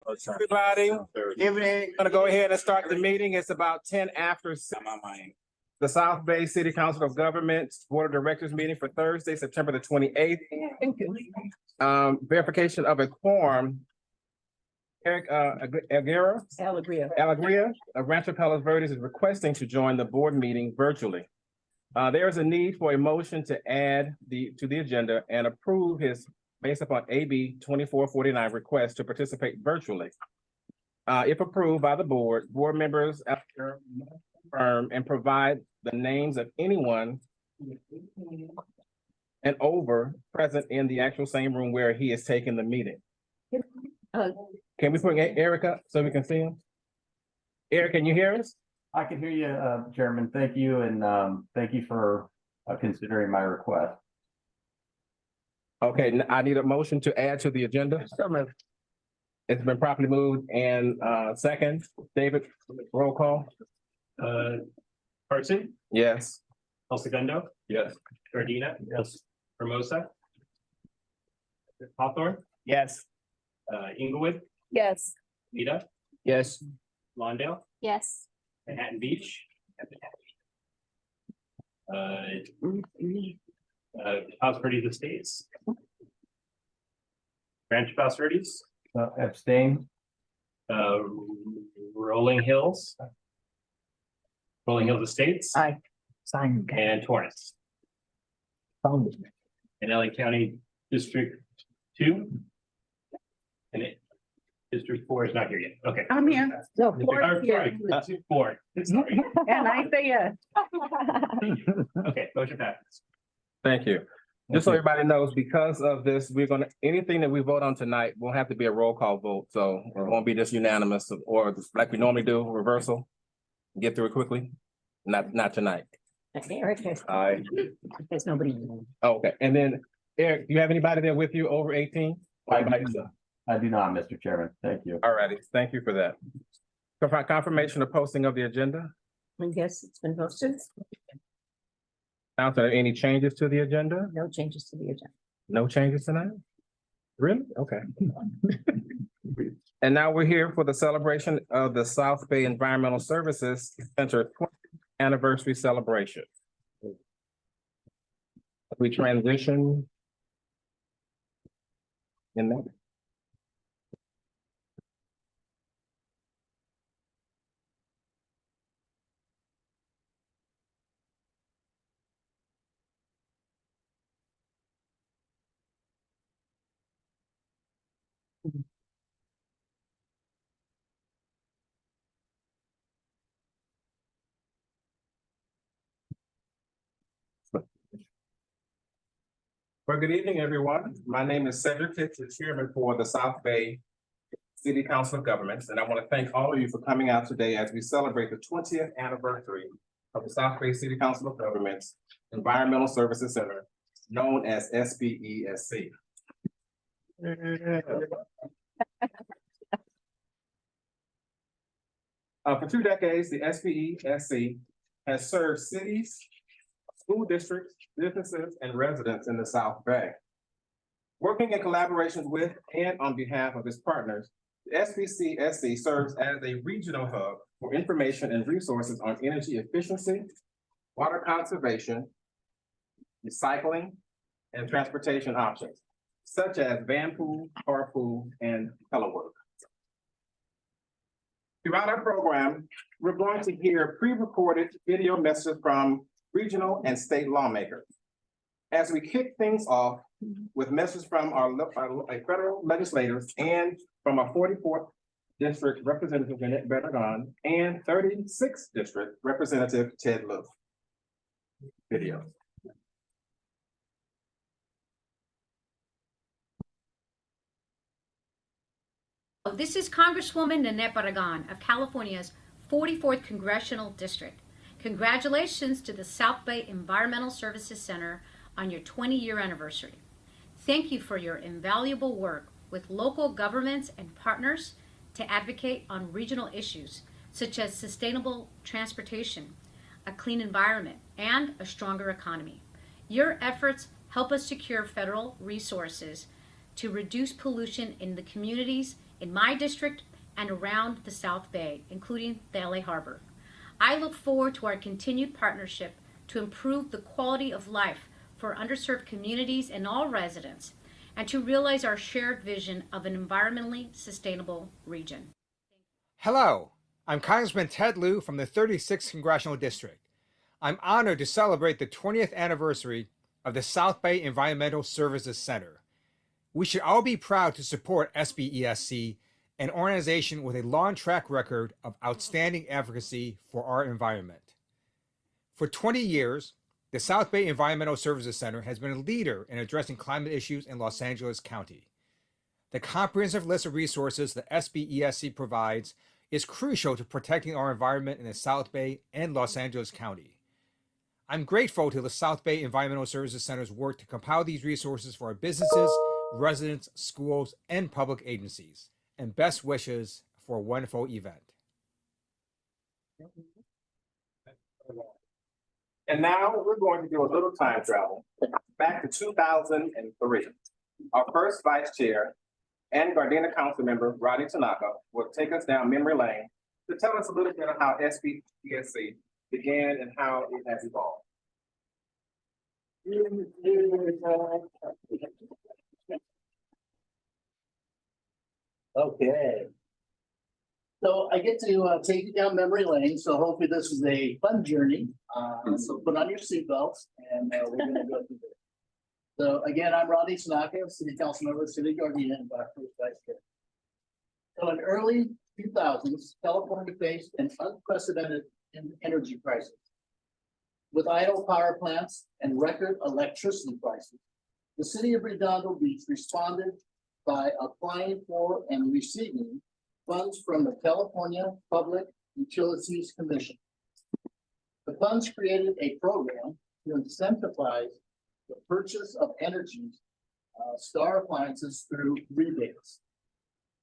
Everybody, I'm gonna go ahead and start the meeting. It's about 10 after 6. The South Bay City Council of Governments Board of Directors meeting for Thursday, September the 28th. Verification of a quorum. Eric Alegria of Rancho Palos Verdes is requesting to join the board meeting virtually. There is a need for a motion to add to the agenda and approve his based upon AB 2449 request to participate virtually. If approved by the board members confirm and provide the names of anyone and over present in the actual same room where he is taking the meeting. Can we bring Eric up so we can see him? Eric, can you hear us? I can hear you, Chairman. Thank you, and thank you for considering my request. Okay, I need a motion to add to the agenda. It's been properly moved and second. David, roll call. Carson, Yes. El Segundo, Yes. Gardina, Yes. Hermosa, Hawthorne, Yes. Inglewood, Yes. Lita, Yes. Lawndale, Yes. Manhattan Beach. Palos Verdes Estates. Rancho Palos Verdes, Abstain. Rolling Hills. Rolling Hills Estates. Aye. Sign. And Torrance. Found it. And LA County District 2. And District 4 is not here yet. Okay. I'm here. No, Sorry, sorry, 4. Sorry. And I say yes. Okay, motion passes. Thank you. Just so everybody knows, because of this, anything that we vote on tonight won't have to be a roll call vote. So it won't be just unanimous or like we normally do, reversal. Get through it quickly. Not tonight. Eric has. Aye. There's nobody. Okay, and then Eric, do you have anybody there with you over 18? I do not, Mr. Chairman. Thank you. All righty, thank you for that. Confirmation of posting of the agenda. I guess it's been posted. Council, any changes to the agenda? No changes to the agenda. No changes tonight? Really? Okay. And now we're here for the celebration of the South Bay Environmental Services Center 20th anniversary celebration. We transition in that. Well, good evening, everyone. My name is Cedric Pitts, the chairman for the South Bay City Council of Governments, and I want to thank all of you for coming out today as we celebrate the 20th anniversary of the South Bay City Council of Governments Environmental Services Center, known as SBESC. For 2 decades, the SBESC has served cities, school districts, businesses, and residents in the South Bay. Working in collaborations with and on behalf of its partners, the SBCSC serves as a regional hub for information and resources on energy efficiency, water conservation, recycling, and transportation options, such as vanpool, carpool, and telework. Throughout our program, we're going to hear pre-recorded video messages from regional and state lawmakers. As we kick things off with messages from our federal legislators and from our 44th District Representative Jeanette Berragon and 36th District Representative Ted Lieu. Video. This is Congresswoman Nanette Barragan of California's 44th Congressional District. Congratulations to the South Bay Environmental Services Center on your 20-year anniversary. Thank you for your invaluable work with local governments and partners to advocate on regional issues such as sustainable transportation, a clean environment, and a stronger economy. Your efforts help us secure federal resources to reduce pollution in the communities in my district and around the South Bay, including the LA Harbor. I look forward to our continued partnership to improve the quality of life for underserved communities and all residents, and to realize our shared vision of an environmentally sustainable region. Hello, I'm Congressman Ted Lieu from the 36th Congressional District. I'm honored to celebrate the 20th anniversary of the South Bay Environmental Services Center. We should all be proud to support SBESC, an organization with a long track record of outstanding advocacy for our environment. For 20 years, the South Bay Environmental Services Center has been a leader in addressing climate issues in Los Angeles County. The comprehensive list of resources that SBESC provides is crucial to protecting our environment in the South Bay and Los Angeles County. I'm grateful to the South Bay Environmental Services Center's work to compile these resources for our businesses, residents, schools, and public agencies, and best wishes for a wonderful event. And now we're going to do a little time travel back to 2003. Our first vice chair and Gardena council member, Rodney Tanaka, will take us down memory lane to tell us a little bit of how SBCCOG began and how it has evolved. Okay. So I get to take you down memory lane, so hopefully this is a fun journey. So put on your seatbelts and we're gonna go through this. So again, I'm Rodney Tanaka, City Council member, City of Gardena, and our first vice chair. So in early 2000s, California faced an unprecedented energy crisis. With idle power plants and record electricity prices, the city of Redondo Beach responded by applying for and receiving funds from the California Public Utilities Commission. The funds created a program to incentivize the purchase of energy star appliances through rebates.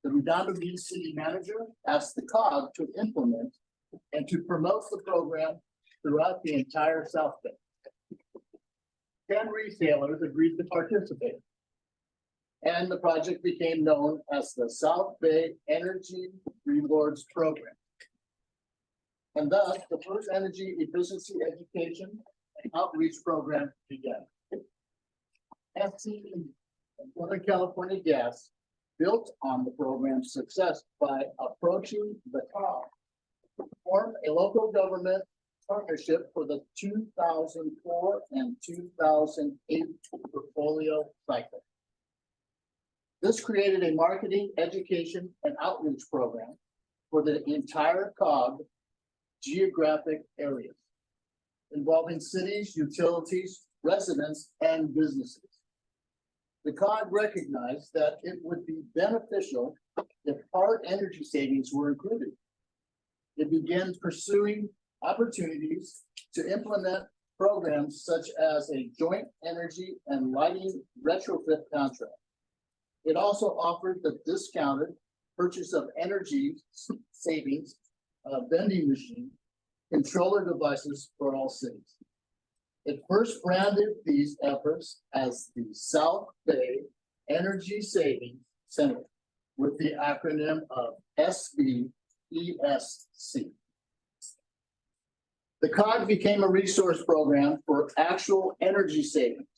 The Redondo Beach City Manager asked the COG to implement and to promote the program throughout the entire South Bay. 10 retailers agreed to participate, and the project became known as the South Bay Energy Rewards Program. And thus, the first energy efficiency education and outreach program began. SCE and Southern California Gas built on the program's success by approaching the COG to form a local government partnership for the 2004 and 2008 portfolio cycle. This created a marketing, education, and outreach program for the entire COG geographic areas, involving cities, utilities, residents, and businesses. The COG recognized that it would be beneficial if hard energy savings were included. It began pursuing opportunities to implement programs such as a joint energy and lighting retrofit contract. It also offered the discounted purchase of energy savings vending machine controller devices for all cities. It first branded these efforts as the South Bay Energy Savings Center with the acronym of SBESC. The COG became a resource program for actual energy savings.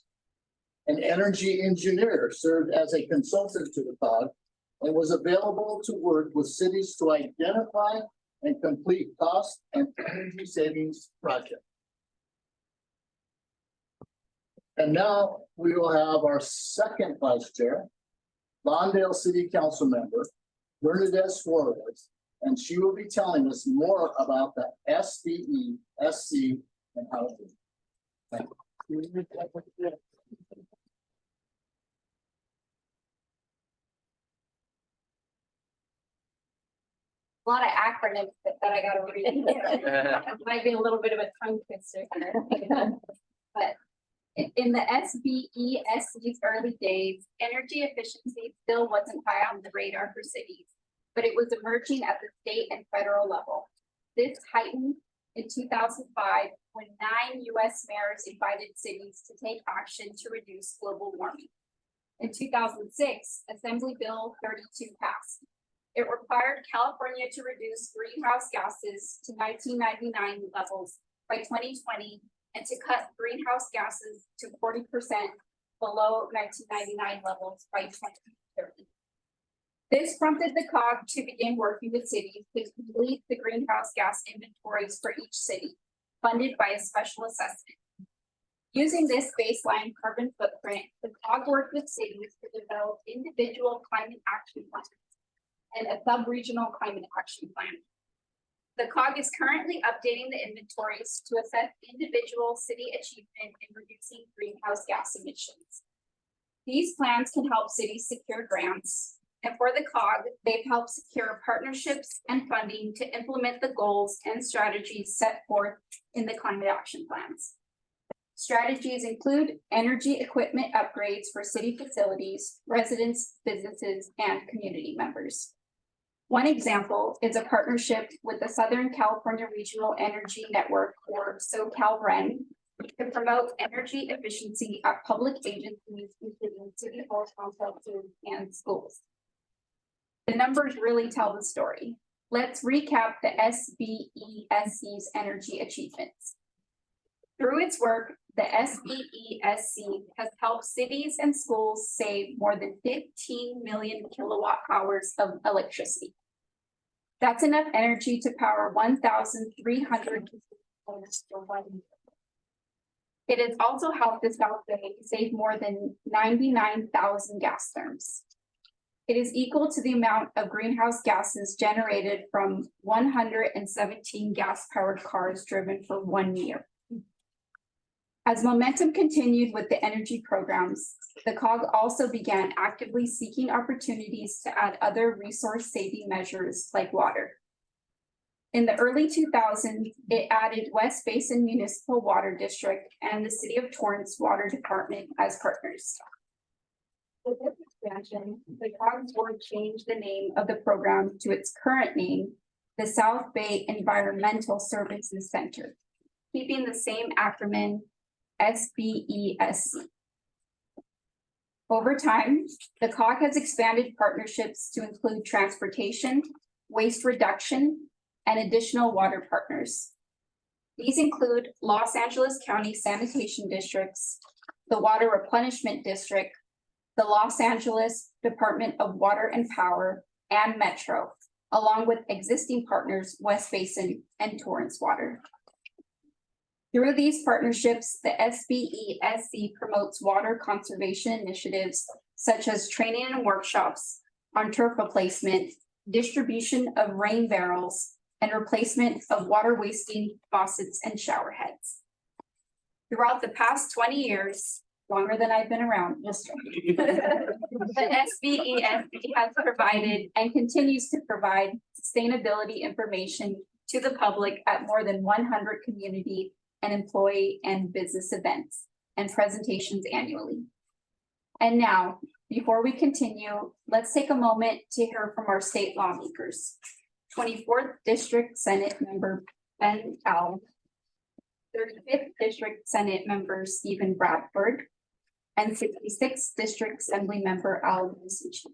An energy engineer served as a consultant to the COG and was available to work with cities to identify and complete cost and energy savings projects. And now we will have our second vice chair, Lawndale City Council member, Bernadette Suarez, and she will be telling us more about the SBESC and how to do it. Thank you. A lot of acronyms that I got to read. It might be a little bit of a tongue twister here. But in the SBESC's early days, energy efficiency still wasn't high on the radar for cities, but it was emerging at the state and federal level. This heightened in 2005 when 9 U.S. mayors invited cities to take action to reduce global warming. In 2006, Assembly Bill 32 passed. it required California to reduce greenhouse gases to 1999 levels by 2020 and to cut greenhouse gases to 40% below 1999 levels by 2030. This prompted the COG to begin working with cities to complete the greenhouse gas inventories for each city, funded by a special assessment. Using this baseline carbon footprint, the COG worked with cities to develop individual climate action plans and a sub-regional climate action plan. The COG is currently updating the inventories to assess individual city achievement in reducing greenhouse gas emissions. These plans can help cities secure grants, and for the COG, they've helped secure partnerships and funding to implement the goals and strategies set forth in the climate action plans. Strategies include energy equipment upgrades for city facilities, residents, businesses, and community members. One example is a partnership with the Southern California Regional Energy Network, or SoCalREN, to promote energy efficiency at public agencies, including city hall complexes and schools. The numbers really tell the story. Let's recap the SBESC's energy achievements. Through its work, the SBESC has helped cities and schools save more than 15 million kilowatt hours of electricity. That's enough energy to power 1,300 homes for 1 year. It has also helped the South Bay save more than 99,000 gas therms. It is equal to the amount of greenhouse gases generated from 117 gas-powered cars driven for 1 year. As momentum continued with the energy programs, the COG also began actively seeking opportunities to add other resource-saving measures like water. In the early 2000s, it added West Basin Municipal Water District and the City of Torrance Water Department as partners. With this expansion, the COG's board changed the name of the program to its current name, the South Bay Environmental Services Center, keeping the same acronym SBESC. Over time, the COG has expanded partnerships to include transportation, waste reduction, and additional water partners. These include Los Angeles County Sanitation Districts, the Water Replenishment District, the Los Angeles Department of Water and Power, and Metro, along with existing partners West Basin and Torrance Water. Through these partnerships, the SBESC promotes water conservation initiatives such as training and workshops on turf replacement, distribution of rain barrels, and replacement of water wasting faucets and shower heads. Throughout the past 20 years, longer than I've been around, the SBESC has provided and continues to provide sustainability information to the public at more than 100 community and employee and business events and presentations annually. And now, before we continue, let's take a moment to hear from our state lawmakers. 24th District Senate Member Ben Al, 35th District Senate Member Stephen Bradford, and 66th District Assembly Member Al Musuchi.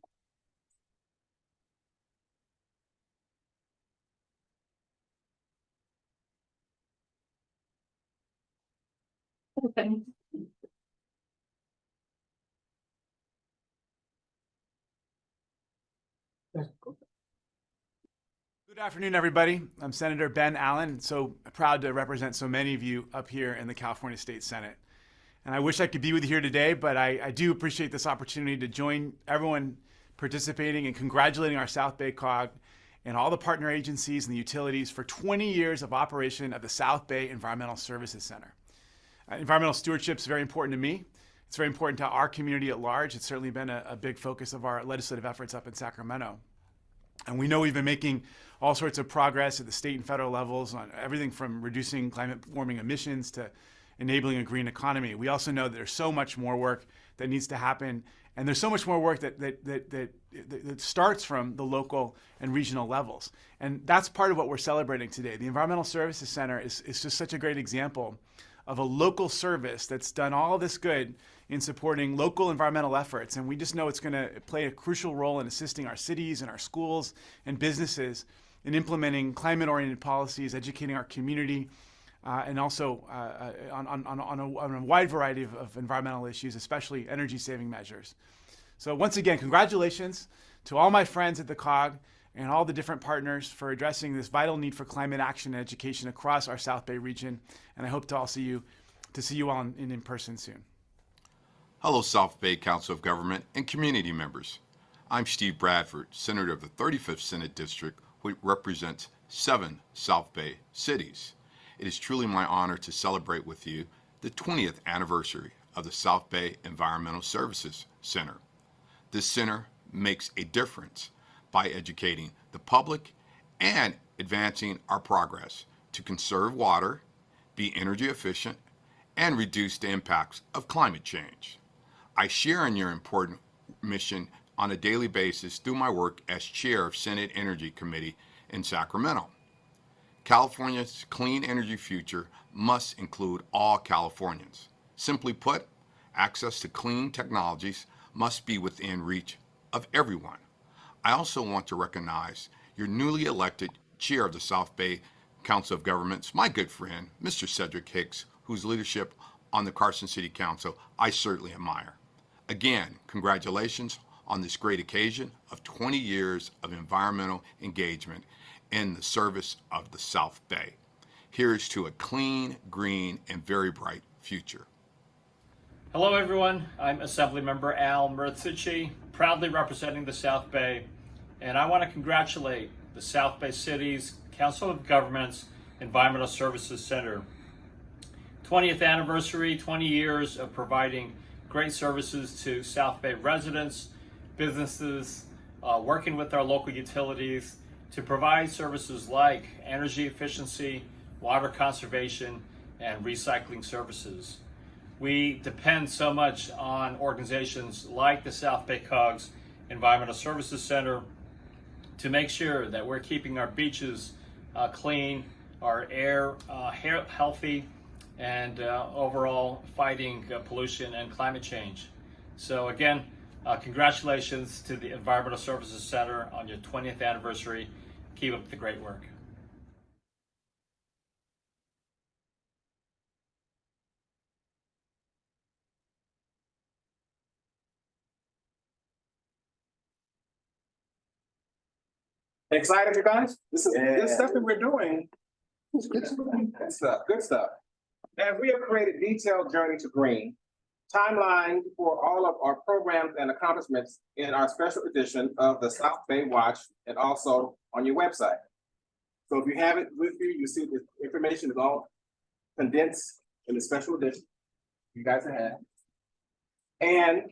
Good afternoon, everybody. I'm Senator Ben Allen, so proud to represent so many of you up here in the California State Senate. And I wish I could be with you here today, but I do appreciate this opportunity to join everyone participating and congratulating our South Bay COG and all the partner agencies and the utilities for 20 years of operation of the South Bay Environmental Services Center. Environmental stewardship is very important to me. It's very important to our community at large. It's certainly been a big focus of our legislative efforts up in Sacramento. And we know we've been making all sorts of progress at the state and federal levels on everything from reducing climate warming emissions to enabling a green economy. We also know that there's so much more work that needs to happen, and there's so much more work that starts from the local and regional levels. And that's part of what we're celebrating today. The Environmental Services Center is just such a great example of a local service that's done all this good in supporting local environmental efforts. And we just know it's going to play a crucial role in assisting our cities and our schools and businesses in implementing climate-oriented policies, educating our community, and also on a wide variety of environmental issues, especially energy-saving measures. So once again, congratulations to all my friends at the COG and all the different partners for addressing this vital need for climate action and education across our South Bay region. And I hope to see you all in person soon. Hello, South Bay Council of Government and community members. I'm Steve Bradford, Senator of the 35th Senate District, which represents 7 South Bay cities. It is truly my honor to celebrate with you the 20th anniversary of the South Bay Environmental Services Center. This center makes a difference by educating the public and advancing our progress to conserve water, be energy efficient, and reduce the impacts of climate change. I share in your important mission on a daily basis through my work as chair of Senate Energy Committee in Sacramento. California's clean energy future must include all Californians. Simply put, access to clean technologies must be within reach of everyone. I also want to recognize your newly elected chair of the South Bay Council of Governments, my good friend, Mr. Cedric Hicks, whose leadership on the Carson City Council I certainly admire. Again, congratulations on this great occasion of 20 years of environmental engagement in the service of the South Bay. Here's to a clean, green, and very bright future. Hello everyone, I'm Assemblymember Al Murthucci, proudly representing the South Bay, and I want to congratulate the South Bay City's Council of Governments Environmental Services Center. 20th anniversary, 20 years of providing great services to South Bay residents, businesses, working with our local utilities to provide services like energy efficiency, water conservation, and recycling services. We depend so much on organizations like the South Bay COG's Environmental Services Center to make sure that we're keeping our beaches clean, our air healthy, and overall fighting pollution and climate change. So again, congratulations to the Environmental Services Center on your 20th anniversary. Keep up the great work. Excited, you guys? This is good stuff that we're doing. Good stuff, good stuff. And we have created detailed journey to green, timeline for all of our programs and accomplishments in our special edition of the South Bay Watch and also on your website. So if you have it with you, you see the information is all condensed in the special edition you guys have. And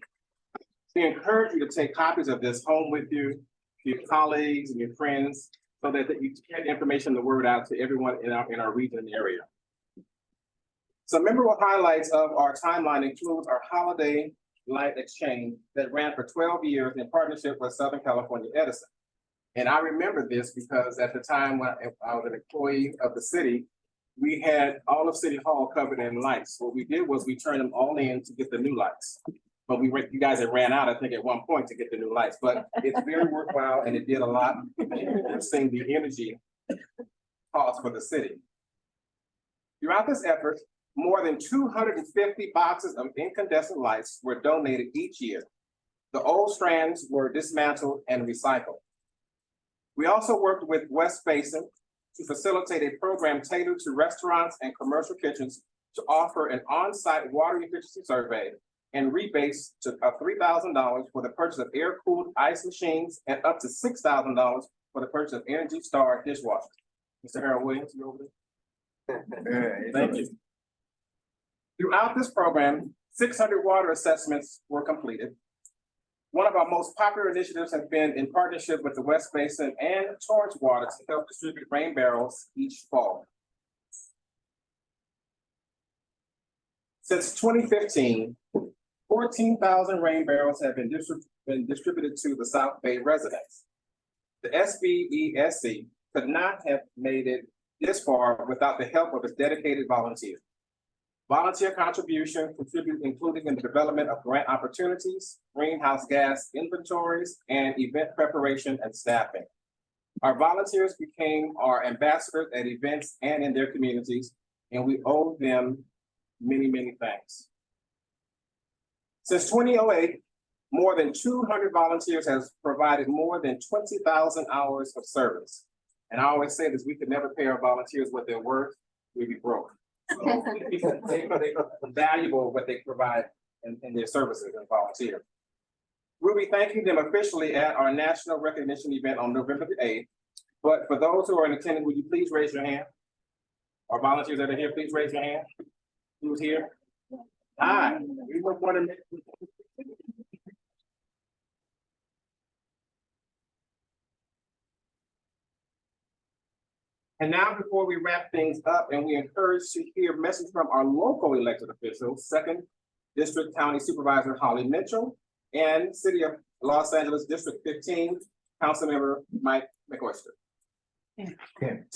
we encourage you to take copies of this home with you, to your colleagues and your friends, so that you get information, the word out to everyone in our region and area. Some memorable highlights of our timeline include our holiday light exchange that ran for 12 years in partnership with Southern California Edison. And I remember this because at the time when I was an employee of the city, we had all of City Hall covered in lights. What we did was we turned them all in to get the new lights. But you guys had ran out, I think, at one point to get the new lights. But it's very worthwhile, and it did a lot in reducing the energy cost for the city. Throughout this effort, more than 250 boxes of incandescent lights were donated each year. The old strands were dismantled and recycled. We also worked with West Basin to facilitate a program tailored to restaurants and commercial kitchens to offer an on-site water efficiency survey and rebates of $3,000 for the purchase of air-cooled ice machines and up to $6,000 for the purchase of Energy Star dishwashers. Mr. Harold Williams, you over there? Thank you. Throughout this program, 600 water assessments were completed. One of our most popular initiatives has been in partnership with the West Basin and Torrance Water to help distribute rain barrels each fall. Since 2015, 14,000 rain barrels have been distributed to the South Bay residents. The SBCCOG could not have made it this far without the help of its dedicated volunteers. Volunteer contribution contribute including in the development of grant opportunities, greenhouse gas inventories, and event preparation and staffing. Our volunteers became our ambassadors at events and in their communities, and we owe them many, many thanks. Since 2008, more than 200 volunteers has provided more than 20,000 hours of service. And I always say this, we could never pay our volunteers what they're worth, we'd be broke. So they are valuable what they provide in their services and volunteer. We'll be thanking them officially at our national recognition event on November the 8th. But for those who are in attendance, would you please raise your hand? Our volunteers that are here, please raise your hand. Who's here? Hi. We look for them. And now, before we wrap things up, and we encourage to hear a message from our local elected officials, 2nd District County Supervisor Holly Mitchell and City of Los Angeles District 15, Councilmember Mike McOyster. Tim.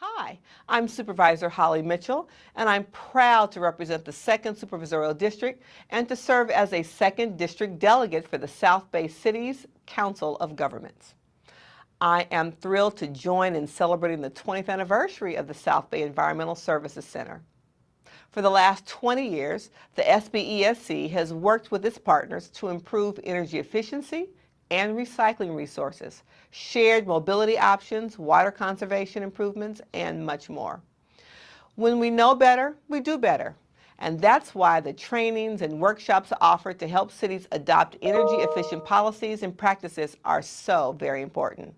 Hi, I'm Supervisor Holly Mitchell, and I'm proud to represent the 2nd Supervisorial District and to serve as a 2nd District Delegate for the South Bay Cities Council of Governments. I am thrilled to join in celebrating the 20th anniversary of the South Bay Environmental Services Center. For the last 20 years, the SBESC has worked with its partners to improve energy efficiency and recycling resources, shared mobility options, water conservation improvements, and much more. When we know better, we do better. And that's why the trainings and workshops offered to help cities adopt energy efficient policies and practices are so very important.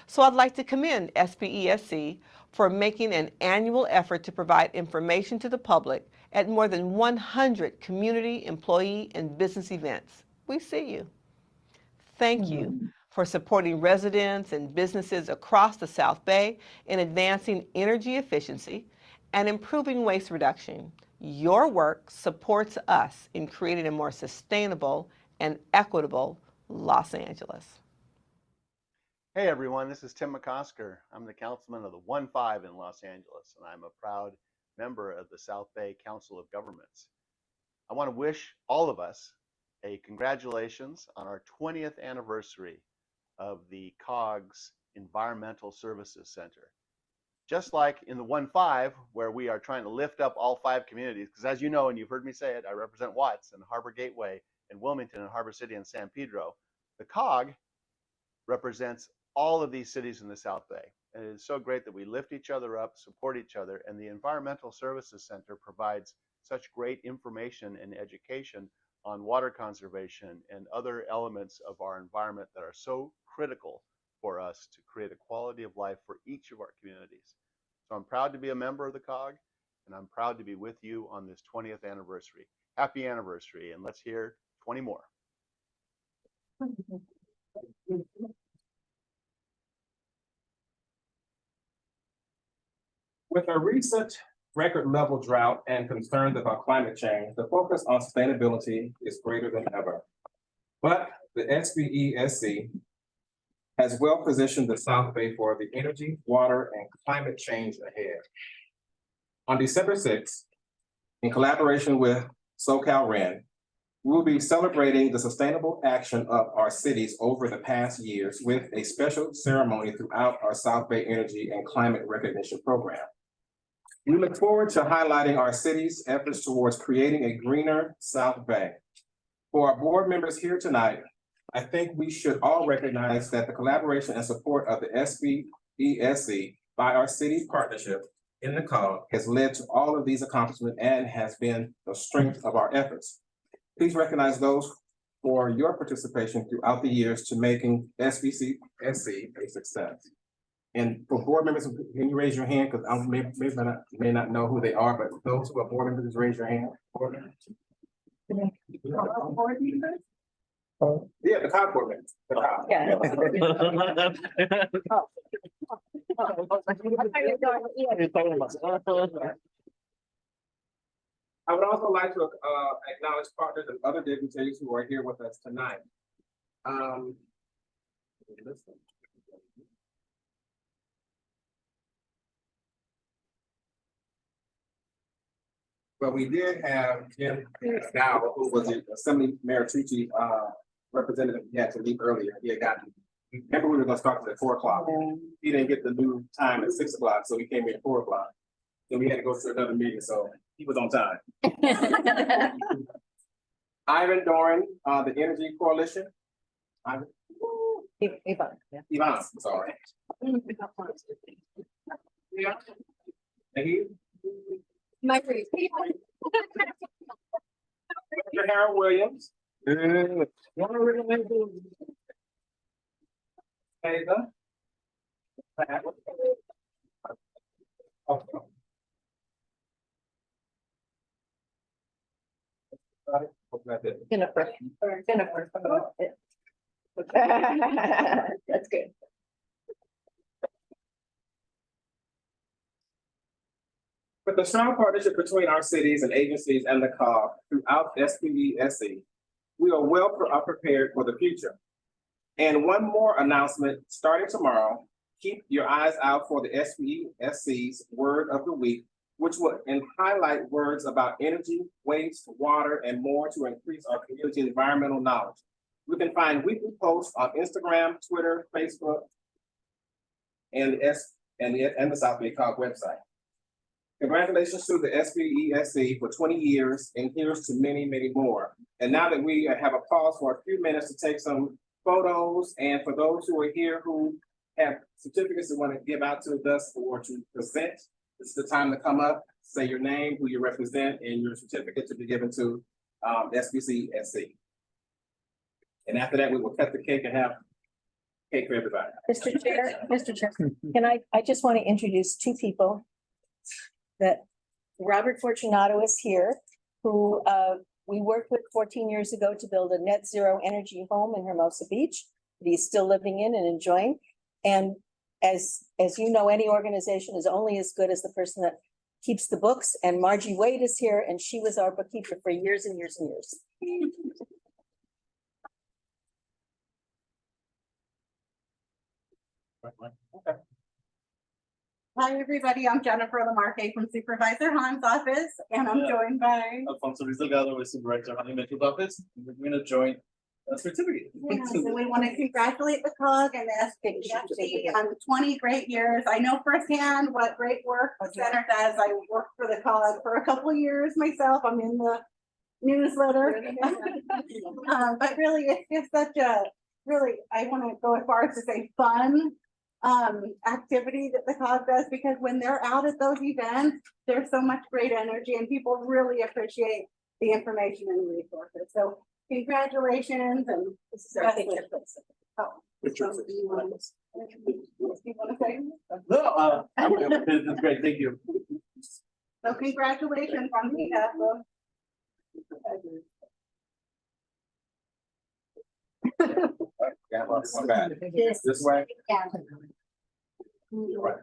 So I'd like to commend SBESC for making an annual effort to provide information to the public at more than 100 community, employee, and business events. We see you. Thank you for supporting residents and businesses across the South Bay in advancing energy efficiency and improving waste reduction. Your work supports us in creating a more sustainable and equitable Los Angeles. Hey everyone, this is Tim McCosker. I'm the councilman of the 1-5 in Los Angeles, and I'm a proud member of the South Bay Council of Governments. I want to wish all of us a congratulations on our 20th anniversary of the COG's Environmental Services Center. Just like in the 1-5, where we are trying to lift up all 5 communities, because as you know, and you've heard me say it, I represent Watts and Harbor Gateway and Wilmington and Harbor City and San Pedro. The COG represents all of these cities in the South Bay. And it is so great that we lift each other up, support each other, and the Environmental Services Center provides such great information and education on water conservation and other elements of our environment that are so critical for us to create a quality of life for each of our communities. So I'm proud to be a member of the COG, and I'm proud to be with you on this 20th anniversary. Happy anniversary, and let's hear 20 more. With a recent record level drought and concerns about climate change, the focus on sustainability is greater than ever. But the SBESC has well positioned the South Bay for the energy, water, and climate change ahead. On December 6th, in collaboration with SoCalRen, we'll be celebrating the sustainable action of our cities over the past years with a special ceremony throughout our South Bay Energy and Climate Recognition Program. We look forward to highlighting our city's efforts towards creating a greener South Bay. For our board members here tonight, I think we should all recognize that the collaboration and support of the SBESC by our city partnership in the COG has led to all of these accomplishments and has been the strength of our efforts. Please recognize those for your participation throughout the years to making SBCSC a success. And for board members, can you raise your hand? Because I may not know who they are, but those who are board members, raise your hand. Board members? Yeah, the COG board members. The COG. Yeah. I would also like to acknowledge partners and other dignitaries who are here with us tonight. But we did have Jim Dow, who was the Assembly Mayor Tucci, representative. He had to leave earlier. He had gotten, remember we were gonna start at 4 o'clock. He didn't get the new time at 6 o'clock, so he came in at 4 o'clock. Then we had to go to another meeting, so he was on time. Ivan Doran, the Energy Coalition. Ivan, Yvonne, yeah. Yvonne, I'm sorry. Yeah. And he, My first. Mr. Harold Williams. Ava. Jennifer. Jennifer. That's good. With the strong partnership between our cities and agencies and the COG throughout SBCCOG, we are well prepared for the future. And one more announcement, starting tomorrow, keep your eyes out for the SBCCOG's Word of the Week, which will highlight words about energy, waste, water, and more to increase our community environmental knowledge. We can find weekly posts on Instagram, Twitter, Facebook, and the South Bay COG website. Congratulations to the SBCCOG for 20 years, and here's to many, many more. And now that we have a pause for a few minutes to take some photos, and for those who are here who have certificates they want to give out to us or to present, this is the time to come up, say your name, who you represent, and your certificate to be given to SBCCOG. And after that, we will cut the cake and have cake for everybody. Mr. Chair, can I just want to introduce two people that Robert Fortunato is here, who we worked with 14 years ago to build a net zero energy home in Hermosa Beach that he's still living in and enjoying. And as you know, any organization is only as good as the person that keeps the books. And Margie Wade is here, and she was our bookkeeper for years and years and years. Okay. Hi, everybody. I'm Jennifer Lamarque from Supervisor Han's office, and I'm joined by Alfonso Rizalgado with Supervisor Honey Mitchell's office. We're going to join a certificate. Yes, and we want to congratulate the COG and the SBCCOG on 20 great years. I know firsthand what great work the center does. I worked for the COG for a couple of years myself. I'm in the newsletter. But really, it's just such a, I want to go as far as to say fun activity that the COG does, because when they're out at those events, there's so much great energy and people really appreciate the information and the resources. So congratulations, and this is our picture. Oh, do you want to say? No, this is great. Thank you. So congratulations on behalf of. Yeah, one back. This way. Yeah. You're right.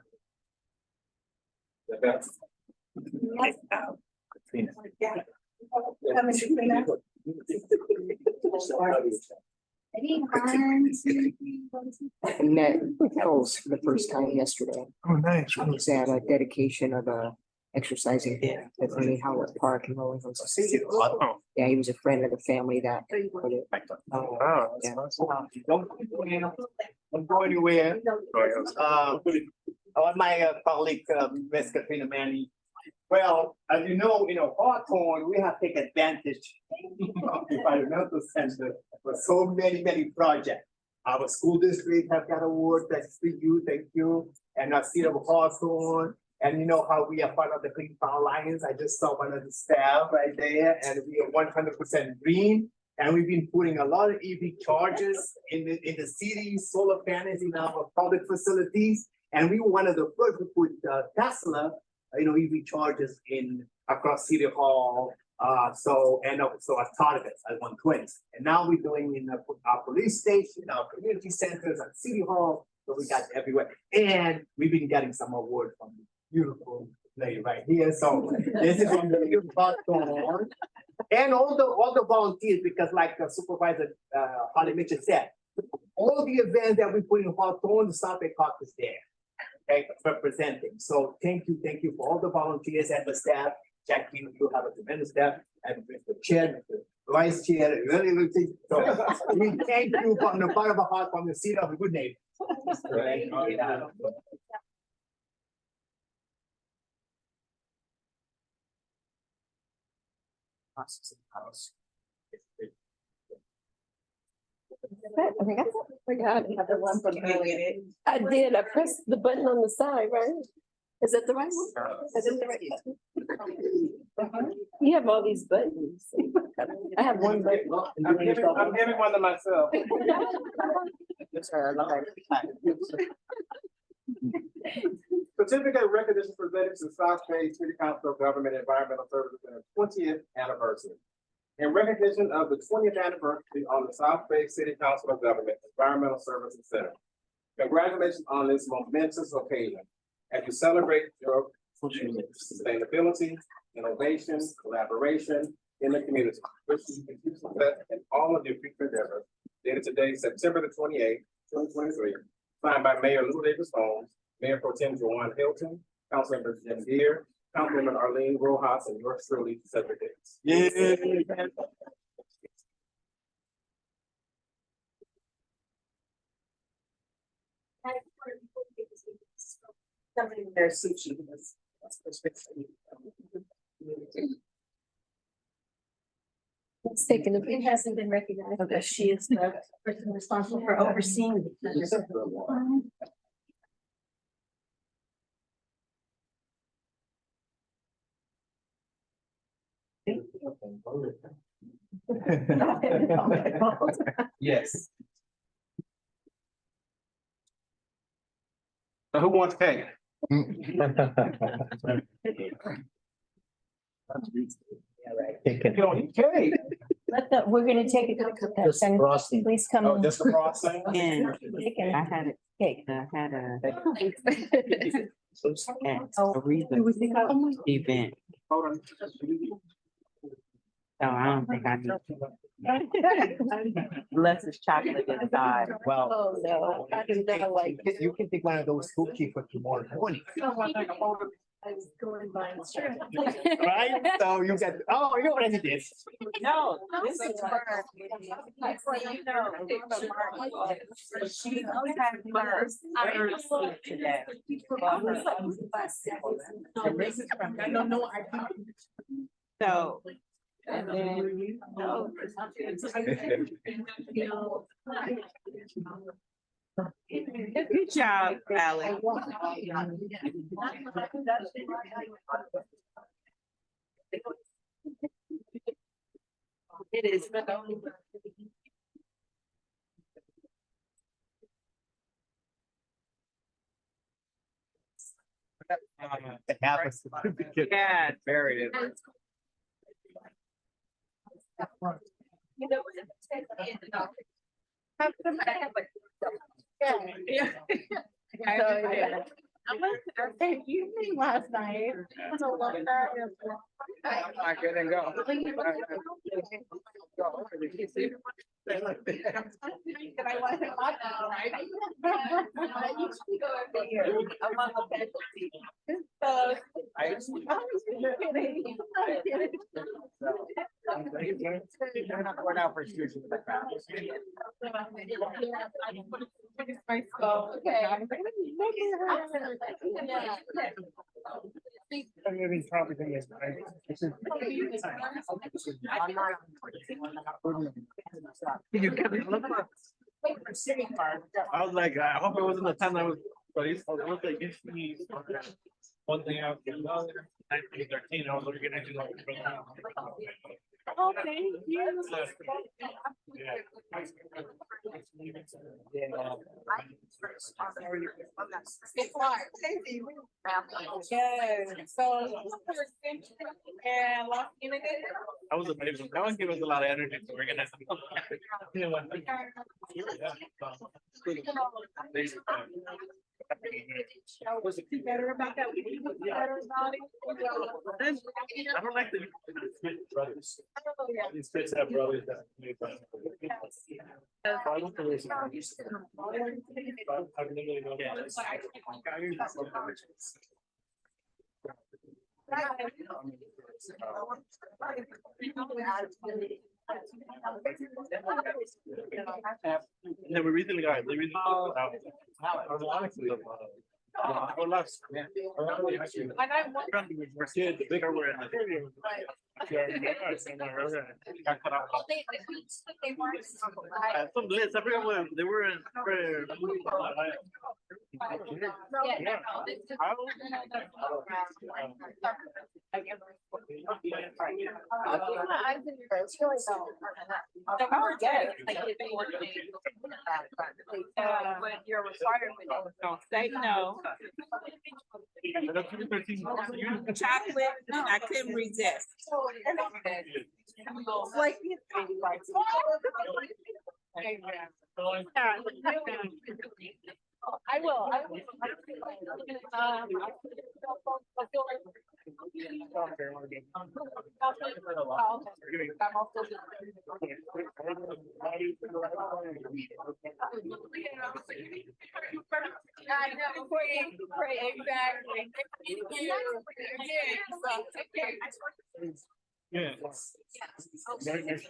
The best. Yeah. Come in between us. I met Coles for the first time yesterday. Oh, nice. I was at a dedication of a exercising at Ernie Howard Park in Rolling Hills. Oh, Yeah, he was a friend of the family that put it. wow. Yeah. Don't go anywhere. On my colleague, Ms. Katrina Manny. Well, as you know, Hawthorne, we have taken advantage of the environmental center for so many projects. Our school district have got awards, that's for you, thank you. And our city of Hawthorne, and you know how we are part of the Clean Power Alliance. I just saw one of the staff right there, and we are 100% green. And we've been putting a lot of EV chargers in the city, solar panels in our public facilities. And we were one of the first to put Tesla, EV chargers across City Hall. So our targets at 120. And now we're doing in our police station, our community centers, and City Hall. So we got everywhere. And we've been getting some awards from the beautiful lady right here. So this is on the platform. And all the volunteers, because like Supervisor Holly Mitchell said, all the events that we put in Hawthorne, the South Bay COG is there, okay, representing. So thank you for all the volunteers and the staff. Jackie, you have a tremendous staff, and Mr. Chair, Mr. Vice Chair, really, so we thank you from the bottom of our heart, from the seat of a good neighbor. I did, I pressed the button on the side, right? Is that the right one? Is it the right button? You have all these buttons. I have one button. I'm giving one to myself. Certificate of recognition presented to South Bay City Council of Government and Environmental Services in the 20th anniversary. In recognition of the 20th anniversary on the South Bay City Council of Government Environmental Services Center. Congratulations on this momentous occasion as you celebrate your sustainability, innovation, collaboration in the community. Wish you continued success in all of your future endeavors. Dated today, September the 28th, 2023. Signed by Mayor Lou Davis Holmes, Mayor Pro Tem Joanne Hilton, Councilmember Jim Deere, Councilmember Arlene Rojas, and yours truly, Cedric Davis. Yeah. There's sushi. It's taken a It hasn't been recognized, but she is the person responsible for overseeing. Yes. So who wants cake? You don't eat cake. We're gonna take it to the center. Please come. Oh, just the frosting? And Chicken. I had Cake. a reason event. Hold on. So I don't think I need. Unless it's chocolate inside. Well, Oh, no, I do not like. you can take one of those cookies for tomorrow morning. I was going by insurance. Right? So you get, oh, you already did. No, this is her. She had first today. And this is from. I don't know. So. And then. Good job, Alex. It is. Yeah, Buried it. Thank you last night. I couldn't go. You're not going out for excuses like that. Probably think it's I was like, I hope it wasn't the time I was, but it was like, it's me. One thing after another, 1913, I was looking at you like. Oh, thank you. That was amazing. That one gave us a lot of energy, so we're gonna. Was it better about that? Better about it? I don't like the brothers. These kids have brothers that. I don't think it's- I literally don't- Yeah, we recently got, they recently. The bigger we're in. Some lists, I forgot what they were in. But your requirement, don't say no. Chocolate, I couldn't resist. Like. I will. I know, pray, exactly. Yeah. Very nice.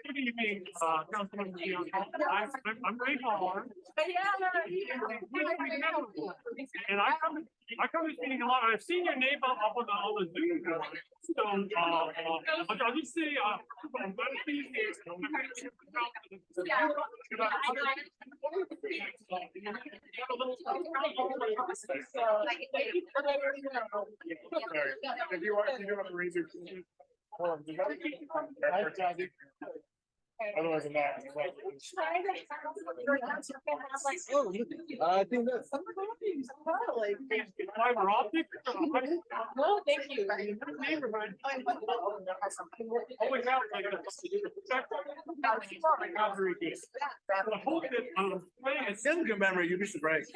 Good evening, Councilman Leon. I'm Ray Hall. And I come to this meeting a lot. I've seen your name up on the Zoom. So, I'll just say, I'm glad to see you here. If you want to raise your. Otherwise than that. I think that's. Fiber optic? No, thank you. Always have like I hope that, it's still a good memory, you'd be surprised.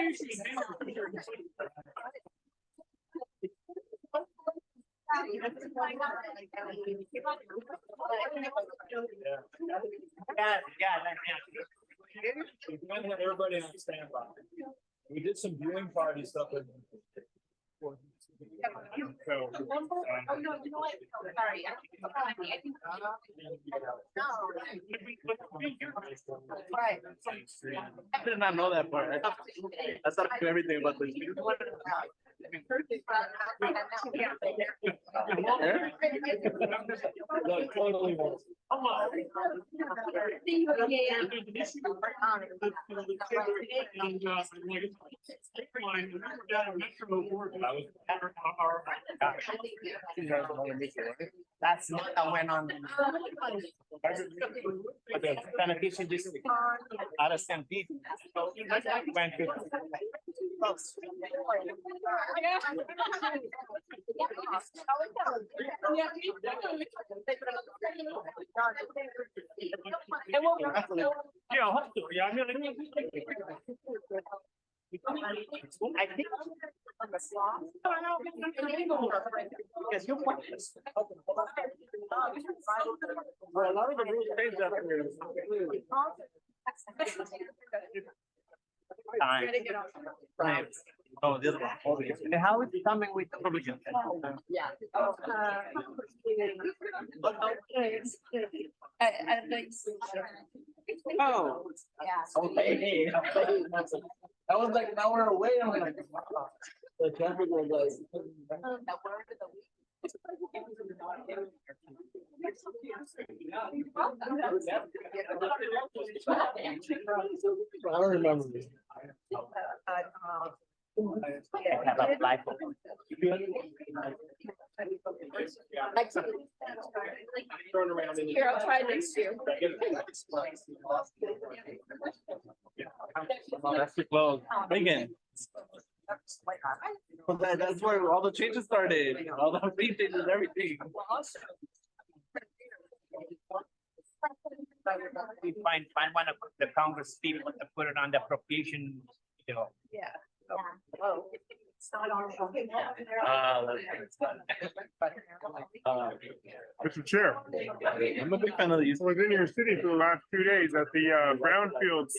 Everybody on standby. We did some viewing party stuff with. So, Oh, no, you know what? Sorry. Right. I did not know that part. I thought I knew everything about this. Totally. That's not that went on. Sanitation district out of Stampede. Went to. Yeah, hopefully, yeah, I mean. I think on the slot. Because you're pointless. Well, a lot of the rules change that. Time. Oh, this one. And how is it coming with the provision? Yeah. Oh. Yeah. Okay. I was like an hour away. I'm like, the traffic was like. I don't remember this. I have applied for. Here, I'll try next year. That's too close. Begin. That's where all the changes started, all the free changes, everything. We find one of the Congress people to put it on the appropriation, you know. Yeah. Oh. Mr. Chair, I'm a big fan of these. I was in your city for the last 2 days at the Brownfields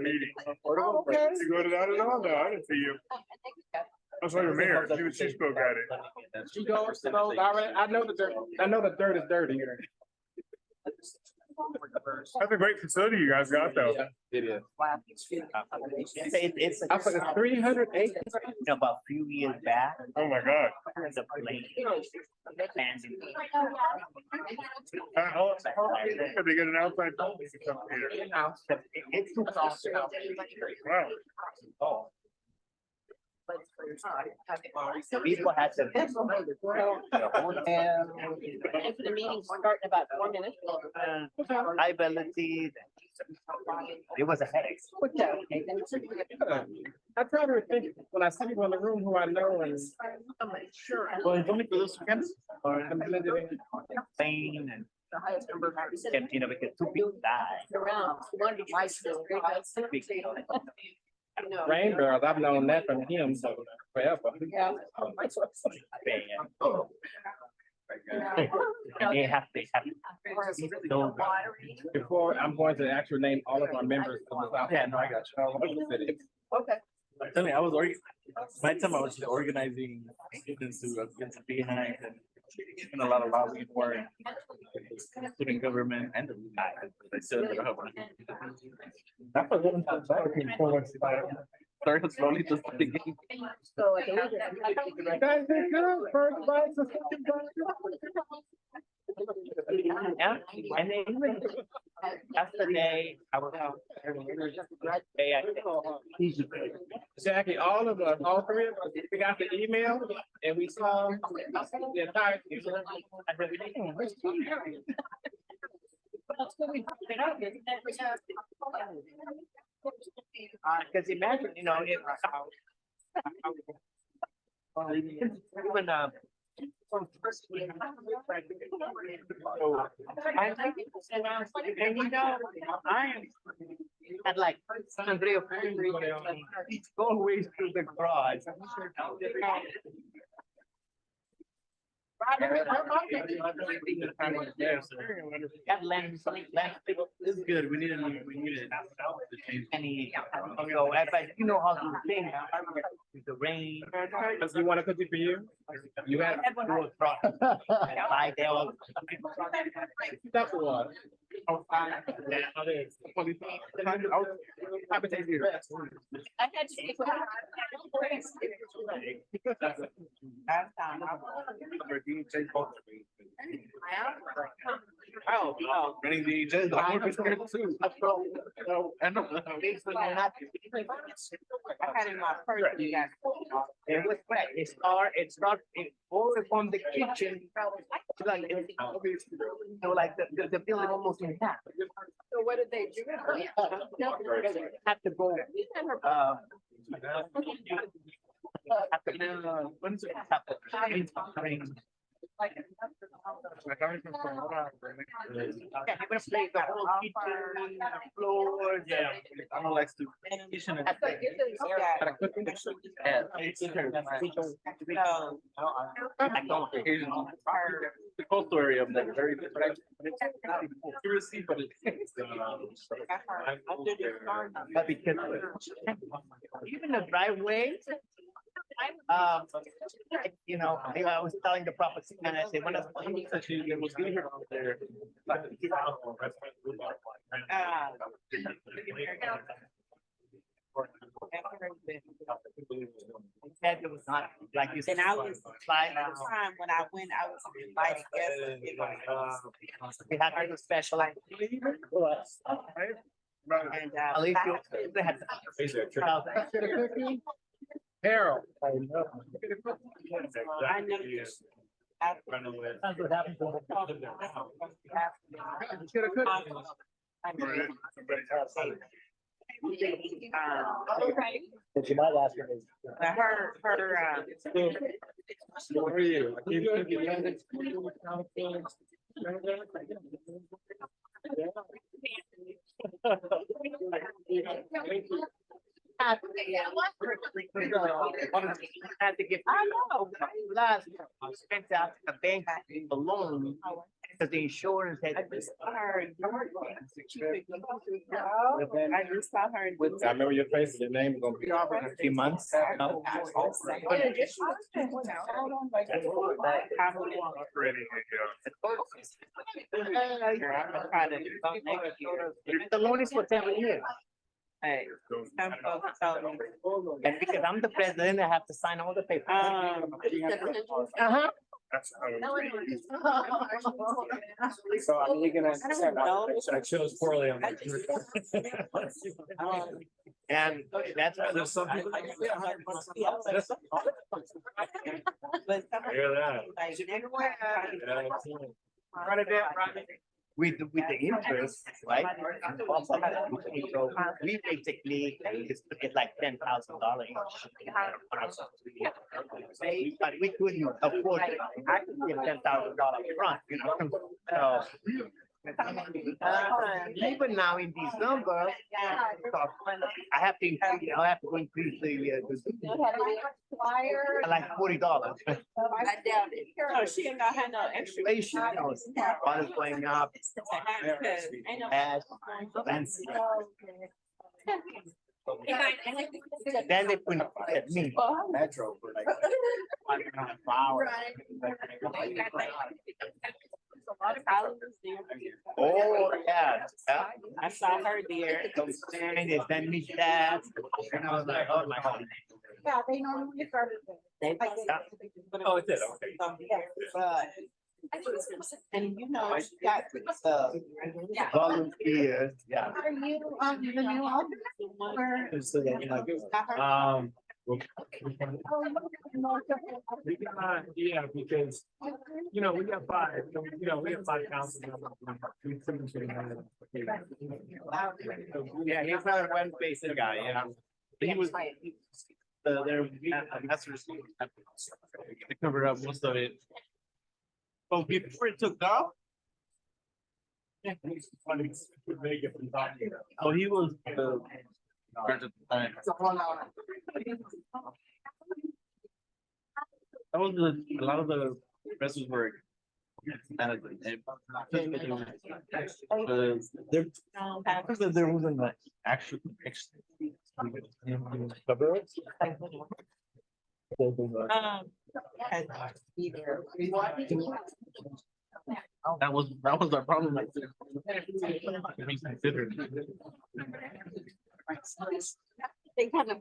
meeting. Oh, okay. You go to that at all? No, I didn't see you. I saw your mayor, she spoke at it. She goes, already, I know the dirt is dirty here. That's a great facility you guys got though. It is. It's I put 300 acres. about a few years back. Oh my God. The place. How could they get an outside company to come here? It's too costly. Wow. People had to. The meeting's starting about 4 minutes. Liability. It was a headache. I try to think when I see people in the room who I know and. Well, it's only for those weekends. Or Spain and. Because 2 people died. Around 200 Rain Barrels, I've known that from him forever. Yeah. They have to. Before, I'm going to actually name all of our members. Yeah, no, I got you. Okay. Tell me, by the time I was organizing students who have been behind and doing a lot of lobbying work, including government and the that was one of the Sorry, slowly just beginning. So Yeah, and then even yesterday, I was out. Jackie, all of us, all three of us, we got the email and we saw the entire. Because imagine, you know, if even and you know, I am at like Andre of always through the garage. This is good. We need it. Any, but you know how to thing, the rain. Because you want to cook it for you? You had to do a product. That's the one. Running the agenda. I had in my purse. It was wet. It's not over from the kitchen. Like, like the building almost intact. So what did they do? Have to go. When's it happen? Yeah, you're gonna play the whole kitchen, the floor. Yeah, I don't like to. The whole story of that very different. Accuracy, but it's even the driveway. You know, I was telling the property and I said, when I was here out there. It was not like you said. And I was by the time when I went, I was invited guests. We had a special. And at least they had. Harold. I know. That's what happened to Okay. My last one is. How are you? Had to get. I know. Last spent out a bank alone. Cause the insurance had. I just saw her. I just saw her. I remember your face, your name is gonna be off in a few months. No? The loan is for 7 years. Hey, some folks told me. And because I'm the president, I have to sign all the papers. Uh-huh. So I mean, you're gonna. I chose poorly on that. And that's why There's some people. Hear that? with the interest, right? So we basically is get like $10,000. But we couldn't afford it. I could get $10,000 front, you know. So, even now in December, I have to increase, I have to increase the like $40. I doubt it. No, she ain't gonna have no extra. Inflation, you know, water's going up, gas, fancy. Then they put at me. Metro for like. A lot of colleges there. Oh, yeah. I saw her there. And they sent me that. And I was like, oh my God. Yeah, they normally started. Oh, it did, okay. And you know, she got Volunteers, yeah. Are you the new office? Yeah, because, you know, we got five, we have 5 council members. Yeah, he's not a one facing guy, yeah. He was, their masters. To cover up most of it. Oh, before it took off? Yeah, he's funny. Oh, he was the. That was a lot of the wrestlers were. There wasn't like actual. That was our problem. Like, they kind of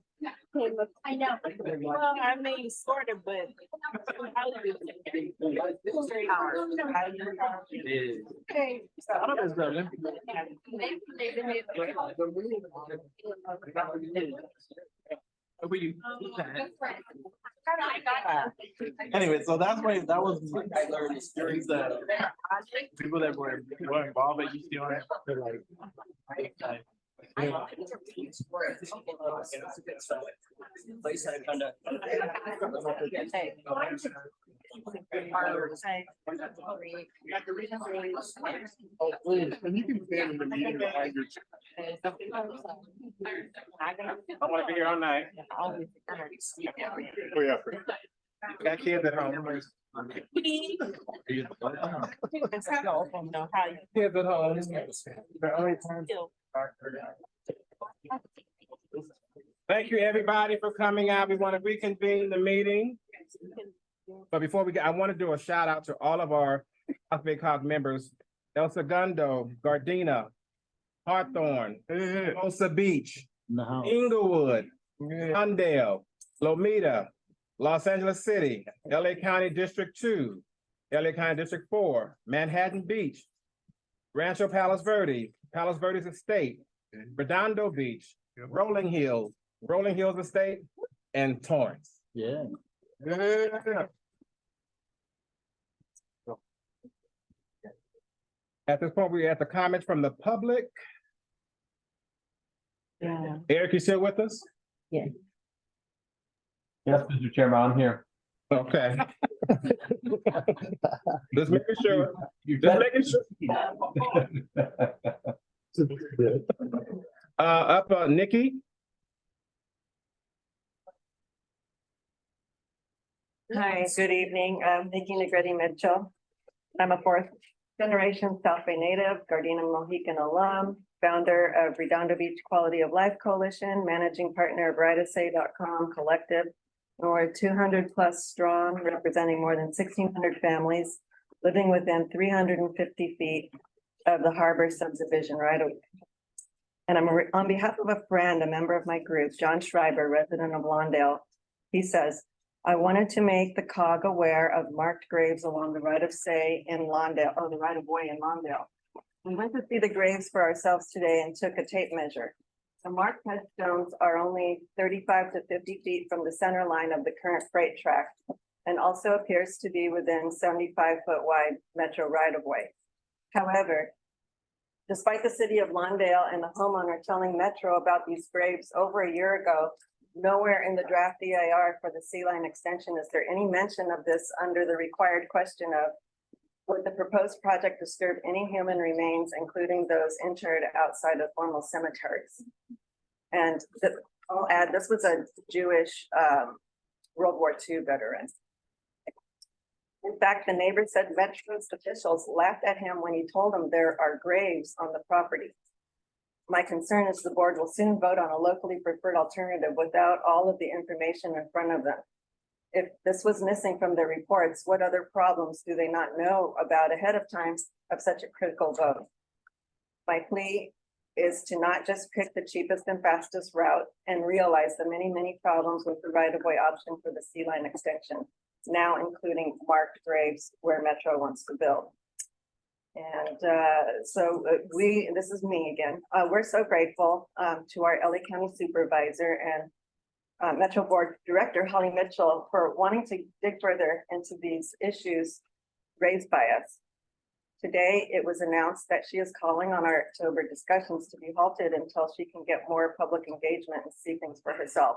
came up. I know. Well, I mean, sort of, but. Okay. Anyway, so that's why that was I learned during the people that were involved at UCR. They're like, oh, please, and you can stand in the meeting. I wanna be here all night. Oh, yeah. Got kids at home. Kids at home. The only time. Thank you, everybody, for coming out. We want to reconvene the meeting. But before we get, I want to do a shout out to all of our SBCCOG members: El Segundo, Gardena, Hawthorne, Osa Beach, Inglewood, Hundale, Lomita, Los Angeles City, LA County District 2, LA County District 4, Manhattan Beach, Rancho Palos Verdes Estate, Redondo Beach, Rolling Hills Estate, and Torrance. Yeah. At this point, we're at the comments from the public. Yeah. Eric, you still with us? Yeah. Yes, Mr. Chairman, I'm here. Okay. Just making sure. Just making sure. Nikki. Hi, good evening. I'm Nikki Negretti Mitchell. I'm a 4th Generation South Bay native, Gardena Mohican alum, founder of Redondo Beach Quality of Life Coalition, managing partner of RightAssay.com collective. And we're 200+ strong, representing more than 1,600 families living within 350 feet of the harbor subdivision right away. And I'm on behalf of a friend, a member of my group, John Schreiber, resident of Lawndale. He says, I wanted to make the COG aware of marked graves along the right of way in Lawndale. We went to see the graves for ourselves today and took a tape measure. The marked headstones are only 35 to 50 feet from the center line of the current freight track and also appears to be within 75-foot wide metro right of way. However, despite the city of Lawndale and the homeowner telling Metro about these graves over a year ago, nowhere in the draft EIR for the sea line extension is there any mention of this under the required question of would the proposed project disturb any human remains, including those interred outside of formal cemeteries? And I'll add, this was a Jewish World War II veteran. In fact, the neighbor said Metro's officials laughed at him when he told them there are graves on the property. My concern is the board will soon vote on a locally preferred alternative without all of the information in front of them. If this was missing from the reports, what other problems do they not know about ahead of time of such a critical vote? My plea is to not just pick the cheapest and fastest route and realize the many, many problems with the right-of-way option for the sea line extension, now including marked graves where Metro wants to build. And this is me again. We're so grateful to our LA County Supervisor and Metro Board Director, Holly Mitchell, for wanting to dig further into these issues raised by us. Today, it was announced that she is calling on our October discussions to be halted until she can get more public engagement and see things for herself.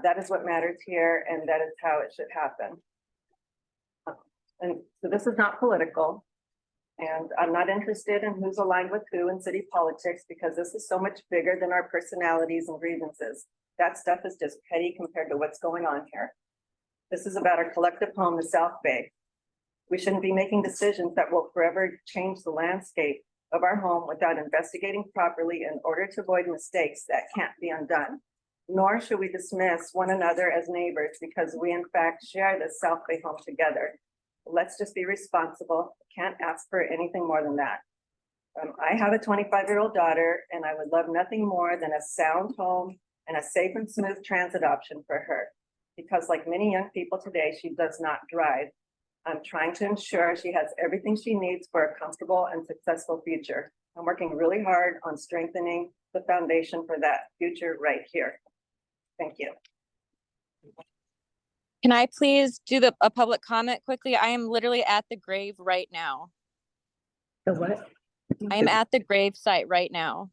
That is what matters here, and that is how it should happen. And so this is not political, and I'm not interested in who's aligned with who in city politics because this is so much bigger than our personalities and grievances. That stuff is just petty compared to what's going on here. This is about our collective home, the South Bay. We shouldn't be making decisions that will forever change the landscape of our home without investigating properly in order to avoid mistakes that can't be undone. Nor should we dismiss one another as neighbors because we in fact share the South Bay home together. Let's just be responsible. Can't ask for anything more than that. I have a 25-year-old daughter and I would love nothing more than a sound home and a safe and smooth transit option for her. Because like many young people today, she does not drive. I'm trying to ensure she has everything she needs for a comfortable and successful future. I'm working really hard on strengthening the foundation for that future right here. Thank you. Can I please do a public comment quickly? I am literally at the grave right now. The what? I am at the grave site right now.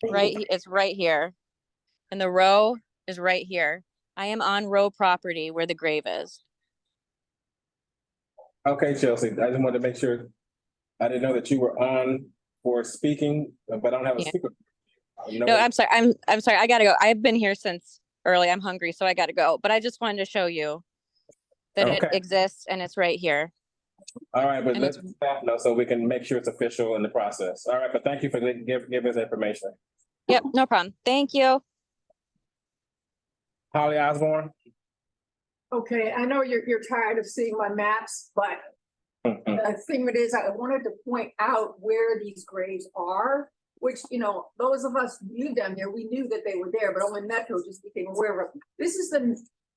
It's right here. And the row is right here. I am on row property where the grave is. Okay, Chelsea, I just wanted to make sure. I didn't know that you were on for speaking, but I don't have a speaker. No, I'm sorry. I'm sorry. I gotta go. I've been here since early. I'm hungry, so I gotta go. But I just wanted to show you that it exists and it's right here. All right, but And let's staff know so we can make sure it's official in the process. All right, but thank you for giving us information. Yep, no problem. Thank you. Holly Osborne. Okay, I know you're tired of seeing my maps, but the thing is, I wanted to point out where these graves are, which, you know, those of us who lived down there, we knew that they were there, but only Metro just became aware of them. This is the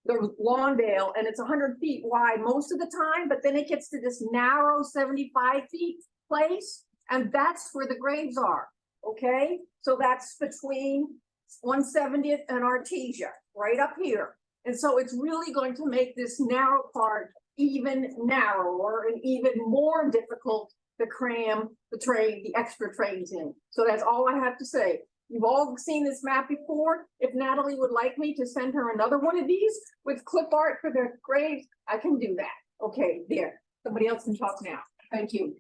Lawndale, and it's 100 feet wide most of the time, but then it gets to this narrow 75 feet place, and that's where the graves are, okay? So that's between 170th and Artesia, right up here. And so it's really going to make this narrow part even narrower and even more difficult to cram the extra trains in. So that's all I have to say. You've all seen this map before. If Natalie would like me to send her another one of these with clip art for their graves, I can do that. Okay, there. Somebody else can talk now. Thank you.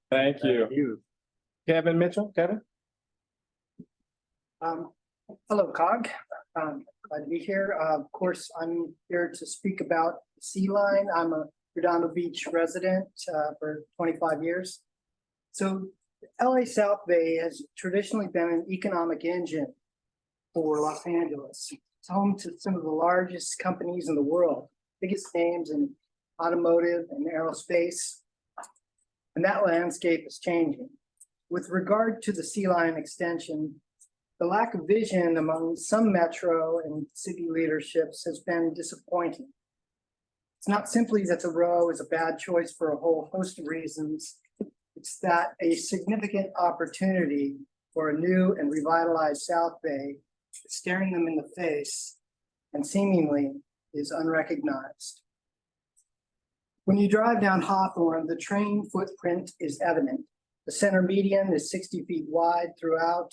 Thank you. Kevin Mitchell, Kevin? Hello, COG. Glad to be here. Of course, I'm here to speak about the sea line. I'm a Redondo Beach resident for 25 years. So LA South Bay has traditionally been an economic engine for Los Angeles. It's home to some of the largest companies in the world, biggest names in automotive and aerospace. And that landscape is changing. With regard to the Sea Line extension, the lack of vision among some metro and city leaderships has been disappointing. It's not simply that the row is a bad choice for a whole host of reasons. It's that a significant opportunity for a new and revitalized South Bay is staring them in the face and seemingly is unrecognized. When you drive down Hawthorne, the train footprint is evident. The center median is 60 feet wide throughout,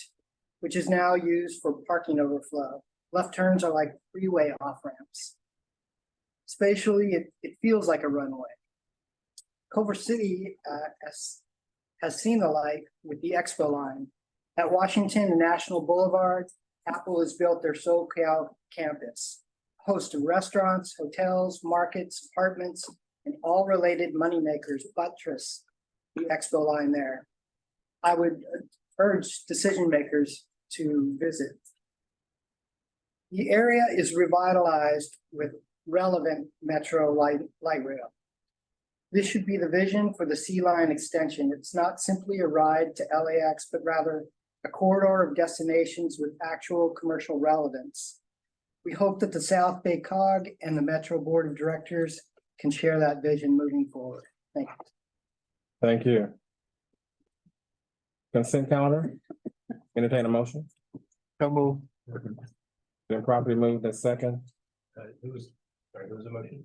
which is now used for parking overflow. Left turns are like freeway off-ramps. Spatially, it feels like a runway. Culver City has seen the light with the Expo line. At Washington and National Boulevard, Apple has built their SoCal campus. A host of restaurants, hotels, markets, apartments, and all related moneymakers buttress the Expo line there. I would urge decision makers to visit. The area is revitalized with relevant metro light rail. This should be the vision for the Sea Line extension. It's not simply a ride to LAX, but rather a corridor of destinations with actual commercial relevance. We hope that the South Bay COG and the Metro Board of Directors can share that vision moving forward. Thank you. Thank you. Consent calendar, entertain a motion. So move. Been properly moved and second. Who was the motion?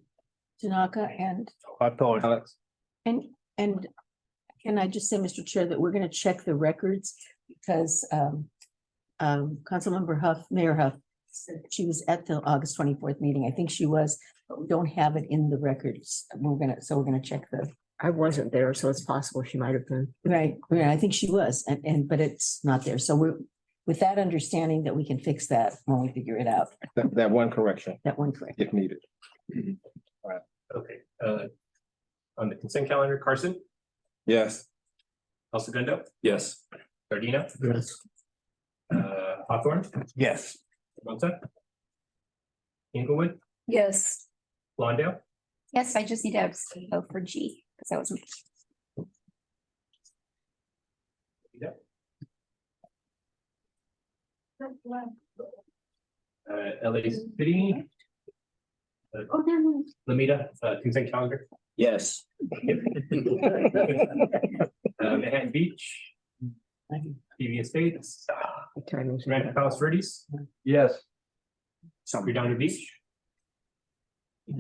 Tanaka and Alex. And can I just say, Mr. Chair, that we're gonna check the records because Councilmember Huff, Mayor Huff, said she was at the August 24th meeting. I think she was, but we don't have it in the records. We're gonna check the. I wasn't there, so it's possible she might have been. Right, I think she was, but it's not there. So we're, with that understanding that we can fix that when we figure it out. That one correction. That one correction. If needed. All right, okay. On the consent calendar, Carson, Yes. El Segundo? Yes. Gardena? Yes. Hawthorne? Yes. Monta? Inglewood? Yes. Lawndale? Yes, I just need to abstain vote for G, because that was me. LA City? Lamita, consent calendar? Yes. Manhattan Beach? TV Estates? Rancho Palos Verdes? Yes. Redondo Beach?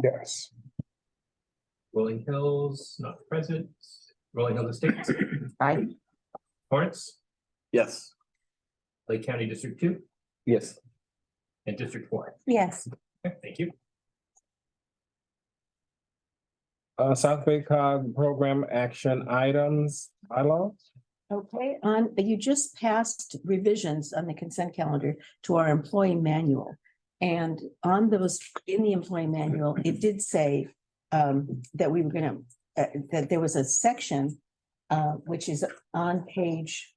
Yes. Rolling Hills, not present. Rolling Hills Estates? Aye. Torrance? Yes. Lake County District 2? Yes. And District 4? Yes. Okay, thank you. South Bay COG program action items, bylaws. Okay, you just passed revisions on the consent calendar to our employee manual. And on those, in the employee manual, it did say that we were gonna, that there was a section which is on page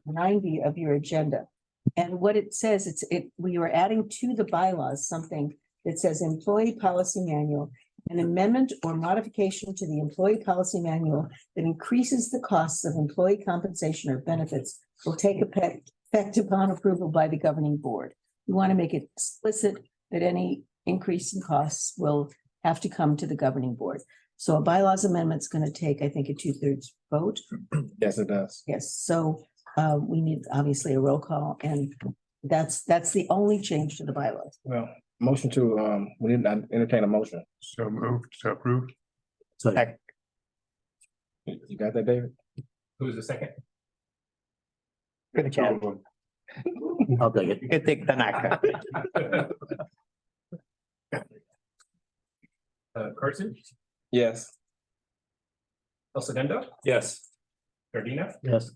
90 of your agenda. And what it says, we were adding to the bylaws something that says employee policy manual. An amendment or modification to the employee policy manual that increases the costs of employee compensation or benefits will take effect upon approval by the governing board. We want to make it explicit that any increase in costs will have to come to the governing board. So a bylaws amendment is going to take, I think, a 2/3 vote. Yes, it does. Yes, so we need obviously a roll call, and that's the only change to the bylaws. Well, motion to, we didn't entertain a motion. So moved, so approved. You got that, David? Who's the second? Good job. I'll take it. You can take Tanaka. Carson? Yes. El Segundo? Yes. Gardena? Yes.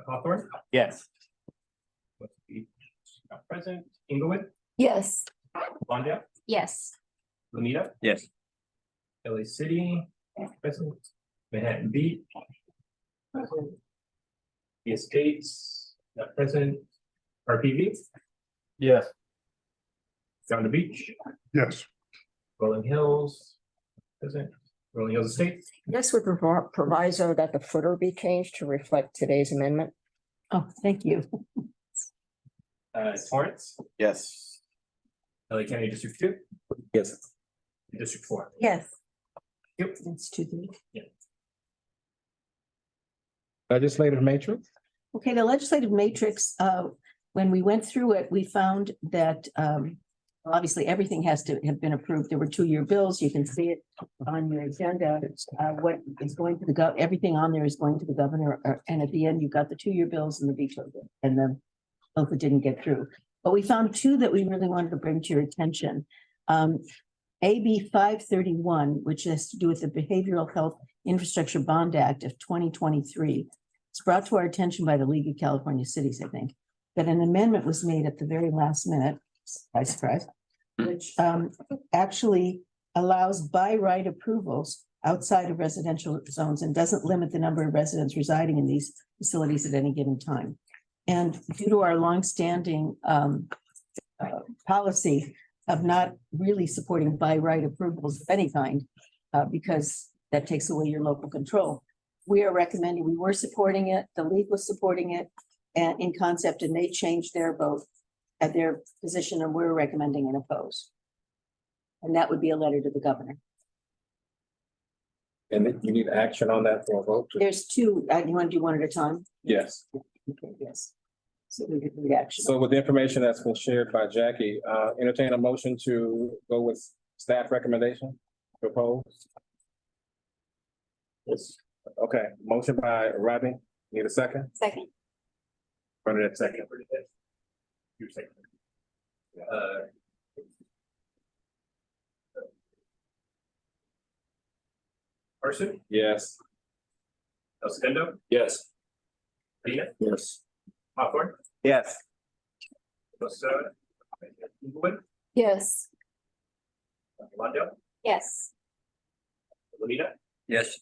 Hawthorne? Yes. Not present. Inglewood? Yes. Lawndale? Yes. Lamita? Yes. LA City, present. Manhattan Beach, present. The Estates, not present. RPV, Yes. Down the Beach, Yes. Rolling Hills, present. Rolling Hills Estates, Yes, with the proviso that the footer be changed to reflect today's amendment. Oh, thank you. Torrance, Yes. LA County District Two. Yes. District Four. Yes. Yep. That's too big. Legislative matrix. Okay, the legislative matrix, when we went through it, we found that, obviously, everything has to have been approved. There were two-year bills. You can see it on your agenda. What is going to the everything on there is going to the governor, and at the end, you've got the two-year bills and the veto bill, and then both that didn't get through. But we found two that we really wanted to bring to your attention. AB 531, which has to do with the Behavioral Health Infrastructure Bond Act of 2023. It's brought to our attention by the League of California Cities, I think, that an amendment was made at the very last minute, surprise, which actually allows by right approvals outside of residential zones and doesn't limit the number of residents residing in these facilities at any given time. And due to our longstanding policy of not really supporting by right approvals of any kind, because that takes away your local control, we are recommending, we were supporting it, the league was supporting it and in concept, and they changed their vote at their position, and we're recommending an oppose. And that would be a letter to the governor. And you need action on that for a vote? There's two, you want to do one at a time? Yes. Okay, yes. So we could read action. So with the information that's been shared by Jackie, entertain a motion to go with staff recommendation, propose. Yes. Okay, motion by Robbie, need a second? Second. Bernadette second. You second. Person? Yes. El Segundo? Yes. Medina? Yes. Hawthorne? Yes. Inglewood? Yes. Londell? Yes. Lamita? Yes.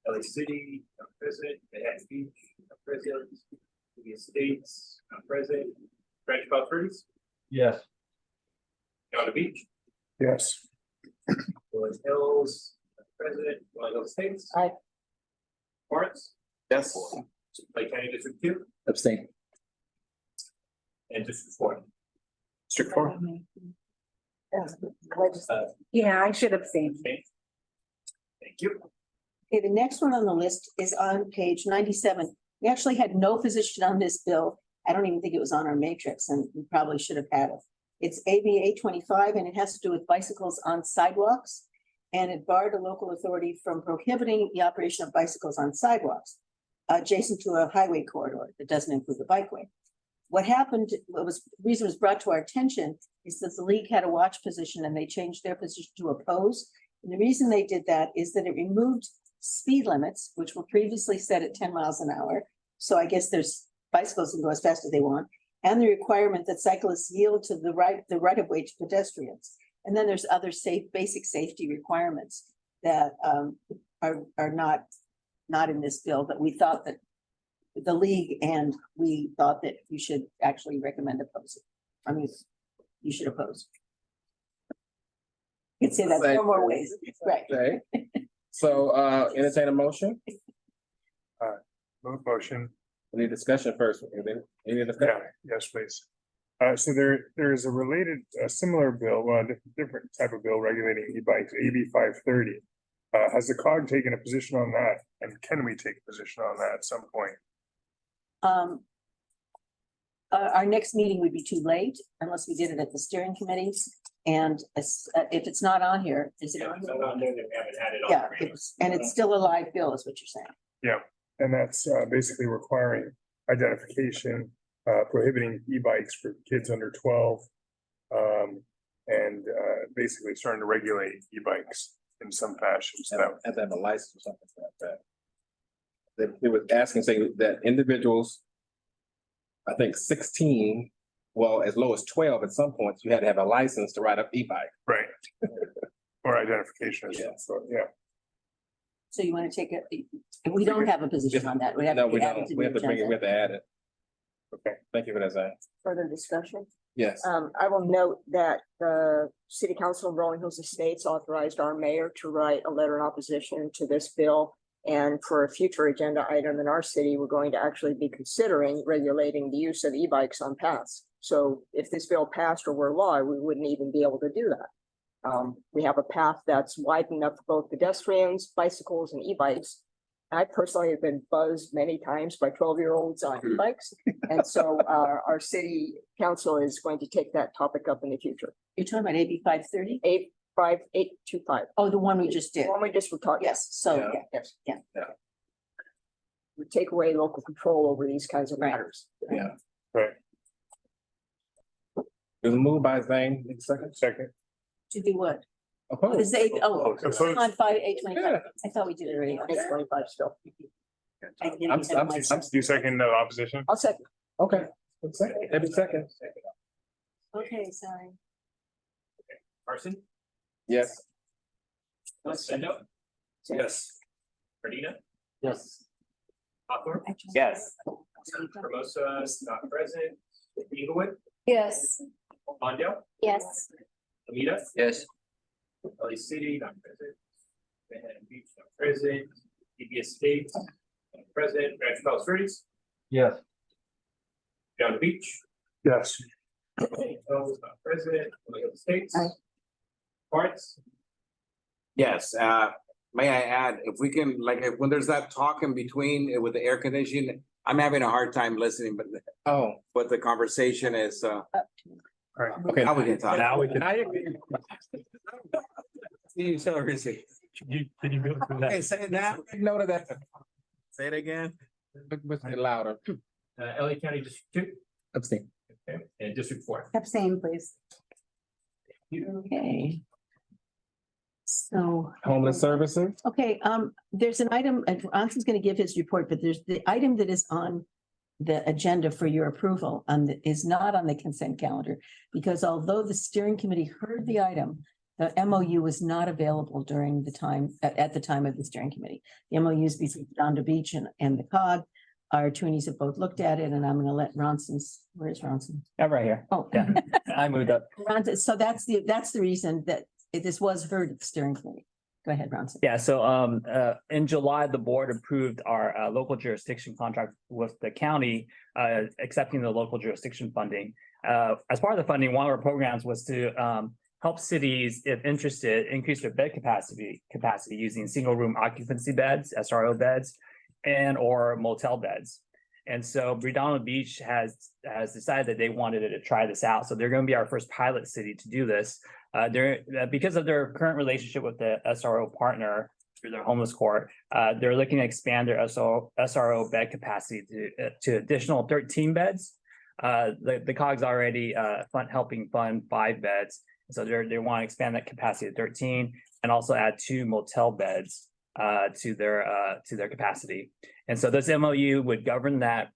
LA City, not present. Manhattan Beach, not present. The Estates, not present. Ranch About Fruits, Yes. Down the Beach, Yes. Rolling Hills, not present. Rolling Hills Estates. Aye. Torrance, Yes. Lake County District Two, Abstain. and District Four. District Four. Yeah, I should abstain. Okay. Thank you. Okay, the next one on the list is on page 97. We actually had no position on this bill. I don't even think it was on our matrix, and we probably should have had it. It's AB 825, and it has to do with bicycles on sidewalks. And it barred a local authority from prohibiting the operation of bicycles on sidewalks adjacent to a highway corridor that doesn't include the bikeway. What happened, reason was brought to our attention is that the league had a watch position and they changed their position to oppose. And the reason they did that is that it removed speed limits, which were previously set at 10 miles an hour. So I guess there's bicycles can go as fast as they want. And the requirement that cyclists yield to the right of way to pedestrians. And then there's other basic safety requirements that are not in this bill, but we thought that the league and we thought that you should actually recommend opposing. I mean, you should oppose. You can say that four more ways, right? Okay. So entertain a motion. Move motion. We need discussion first. Any discussion? Yes, please. So there is a related, similar bill, different type of bill regulating e-bikes, AB 530. Has the COG taken a position on that? And can we take a position on that at some point? Our next meeting would be too late unless we did it at the steering committee. And if it's not on here, is it on? It's not on there, they haven't had it on. Yeah, and it's still a live bill is what you're saying. Yeah, and that's basically requiring identification, prohibiting e-bikes for kids under 12, and basically starting to regulate e-bikes in some fashion. So that Have to have a license or something like that. They were asking, saying that individuals, I think 16, well, as low as 12 at some points, you had to have a license to ride an e-bike. Right. Or identification, so, yeah. So you want to take it, we don't have a position on that. We have No, to we add it don't. to We the have to bring it, we agenda. have to add it. Okay, thank you for that, Zach. Further discussion? Yes. I will note that the City Council of Rolling Hills Estates authorized our mayor to write a letter in opposition to this bill. And for a future agenda item in our city, we're going to actually be considering regulating the use of e-bikes on paths. So if this bill passed or were law, we wouldn't even be able to do that. We have a path that's wide enough for both pedestrians, bicycles, and e-bikes. I personally have been buzzed many times by 12-year-olds on e-bikes. And so our city council is going to take that topic up in the future. You're talking about AB 530? 85825. Oh, the one we just did. The one we just were talking. Yes, so, Yeah. Yes. yeah. We take away local control over these kinds of matters. Yeah. Right. It was moved by Zane, second. Second. To do what? Opposed. Is it, oh, Opposed. on 5/8/25. Yeah. I thought we did it already. 825 still. I didn't I'm- get I'm- myself. You second the opposition? I'll second. Okay. Every second. Okay, sorry. Carson, Yes. Sendo, Yes. Cardina, Yes. Hawthorne, Yes. Hermosa is not present, Inglewood, Yes. Mondale, Yes. Amita, Yes. LA City, not present. Manhattan Beach, not present, EBS State, not present, Rancho Palos Verdes, Yes. Down the Beach, Yes. Hills, not present, Lake States. Parts, Yes, may I add, if we can, like, when there's that talk in between with the air conditioning, I'm having a hard time listening, but the conversation is, Okay. now we can talk. Now we can. You so busy. can you go through Okay, say it now. Take note of that. Say it again. Mr. Louder. LA County District Two, Abstain. okay, and District Four. Abstain, please. Okay. So. Homeless services. Okay, there's an item, and Anson's gonna give his report, but there's the item that is on the agenda for your approval is not on the consent calendar. Because although the steering committee heard the item, the MOU was not available during the time, at the time of the steering committee. The MOUs between Redondo Beach and the COG. Our attorneys have both looked at it, and I'm gonna let where's Ronson? Yeah, right here. Oh. Yeah, I moved up. Ronson, so that's the reason that this was heard at the steering committee. Go ahead, Ronson. Yeah, so in July, the board approved our local jurisdiction contract with the county, accepting the local jurisdiction funding. As part of the funding, one of our programs was to help cities, if interested, increase their bed capacity using single room occupancy beds, SRO beds, and or motel beds. And so Redondo Beach has decided that they wanted to try this out. So they're going to be our first pilot city to do this. Because of their current relationship with the SRO partner through their homeless court, they're looking to expand their SRO bed capacity to additional 13 beds. The COG's already helping fund 5 beds. So they want to expand that capacity to 13 and also add 2 motel beds to their capacity. And so this MOU would govern that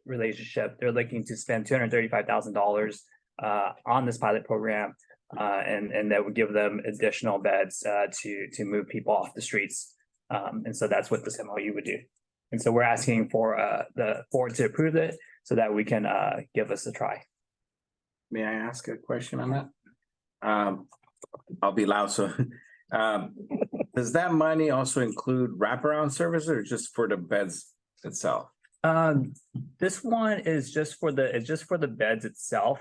relationship. They're looking to spend $235,000 on this pilot program, and that would give them additional beds to move people off the streets. And so that's what this MOU would do. And so we're asking for the board to approve it so that we can give us a try. May I ask a question on that? I'll be loud, so, does that money also include wraparound services or just for the beds itself? This one is just for the beds itself.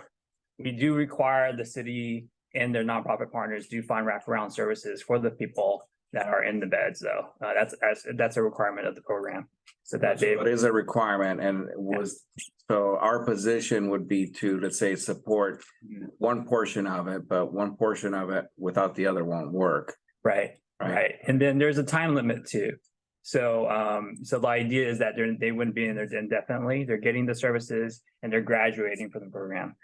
We do require the city and their nonprofit partners do fund wraparound services for the people that are in the beds, though. That's a requirement of the program. So that they. It is a requirement and so our position would be to, let's say, support one portion of it, but one portion of it without the other won't work. Right. And then there's a time limit too. So, so the idea is that they wouldn't be in there indefinitely. They're getting the services and they're graduating from the program.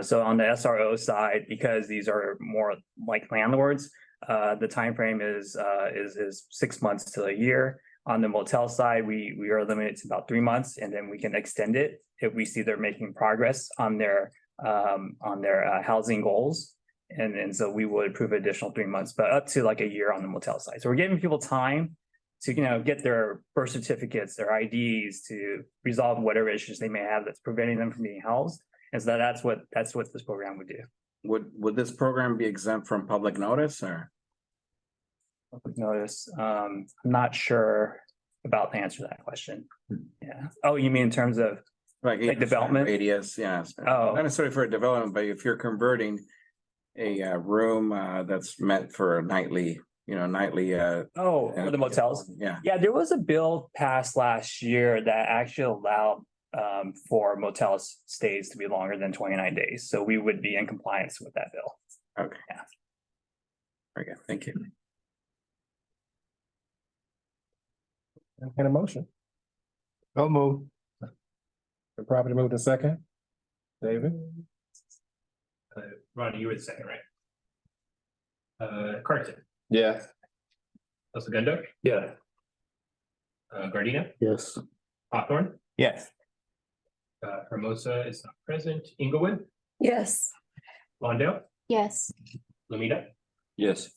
So on the SRO side, because these are more like landlords, the time frame is 6 months to a year. On the motel side, we are limited to about 3 months, and then we can extend it if we see they're making progress on their housing goals. And so we would approve an additional 3 months, but up to like a year on the motel side. So we're giving people time to, get their birth certificates, their IDs, to resolve whatever issues they may have that's preventing them from being housed. And so that's what this program would do. Would this program be exempt from public notice or? Public notice, I'm not sure about the answer to that question. Yeah. Oh, you mean in terms of Like development? Radius, yeah. Oh. Not necessarily for a development, but if you're converting a room that's meant for nightly. For the motels? Yeah. Yeah, there was a bill passed last year that actually allowed for motel stays to be longer than 29 days. So we would be in compliance with that bill. Okay. Yeah. Very good. Thank you. And a motion. Go move. The property moved to second. David? Ronnie, you were the second, right? Carson, Yes. Gundo, Yeah. Gardina, Yes. Hawthorne, Yes. Hermosa is not present, Inglewood, Yes. Lawndale, Yes. Lamita, Yes.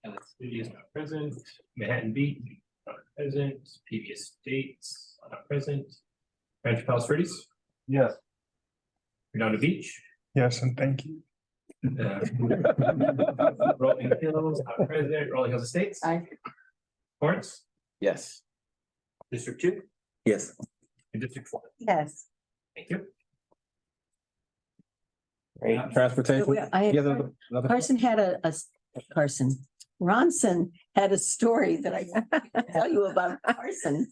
and the city is not present, Manhattan Beach, not present, PV Estates, not present, Rancho Palos Verdes, Yes. Redondo Beach, Yes, and thank you. Rolling Hills, not present, Rolling Hills Estates. Aye. Lawrence, Yes. District 2, Yes. and District 4. Yes. Thank you. Great. Transportation. I Yeah, had, another- Carson had Carson, Ronson had a story that I tell you about Carson.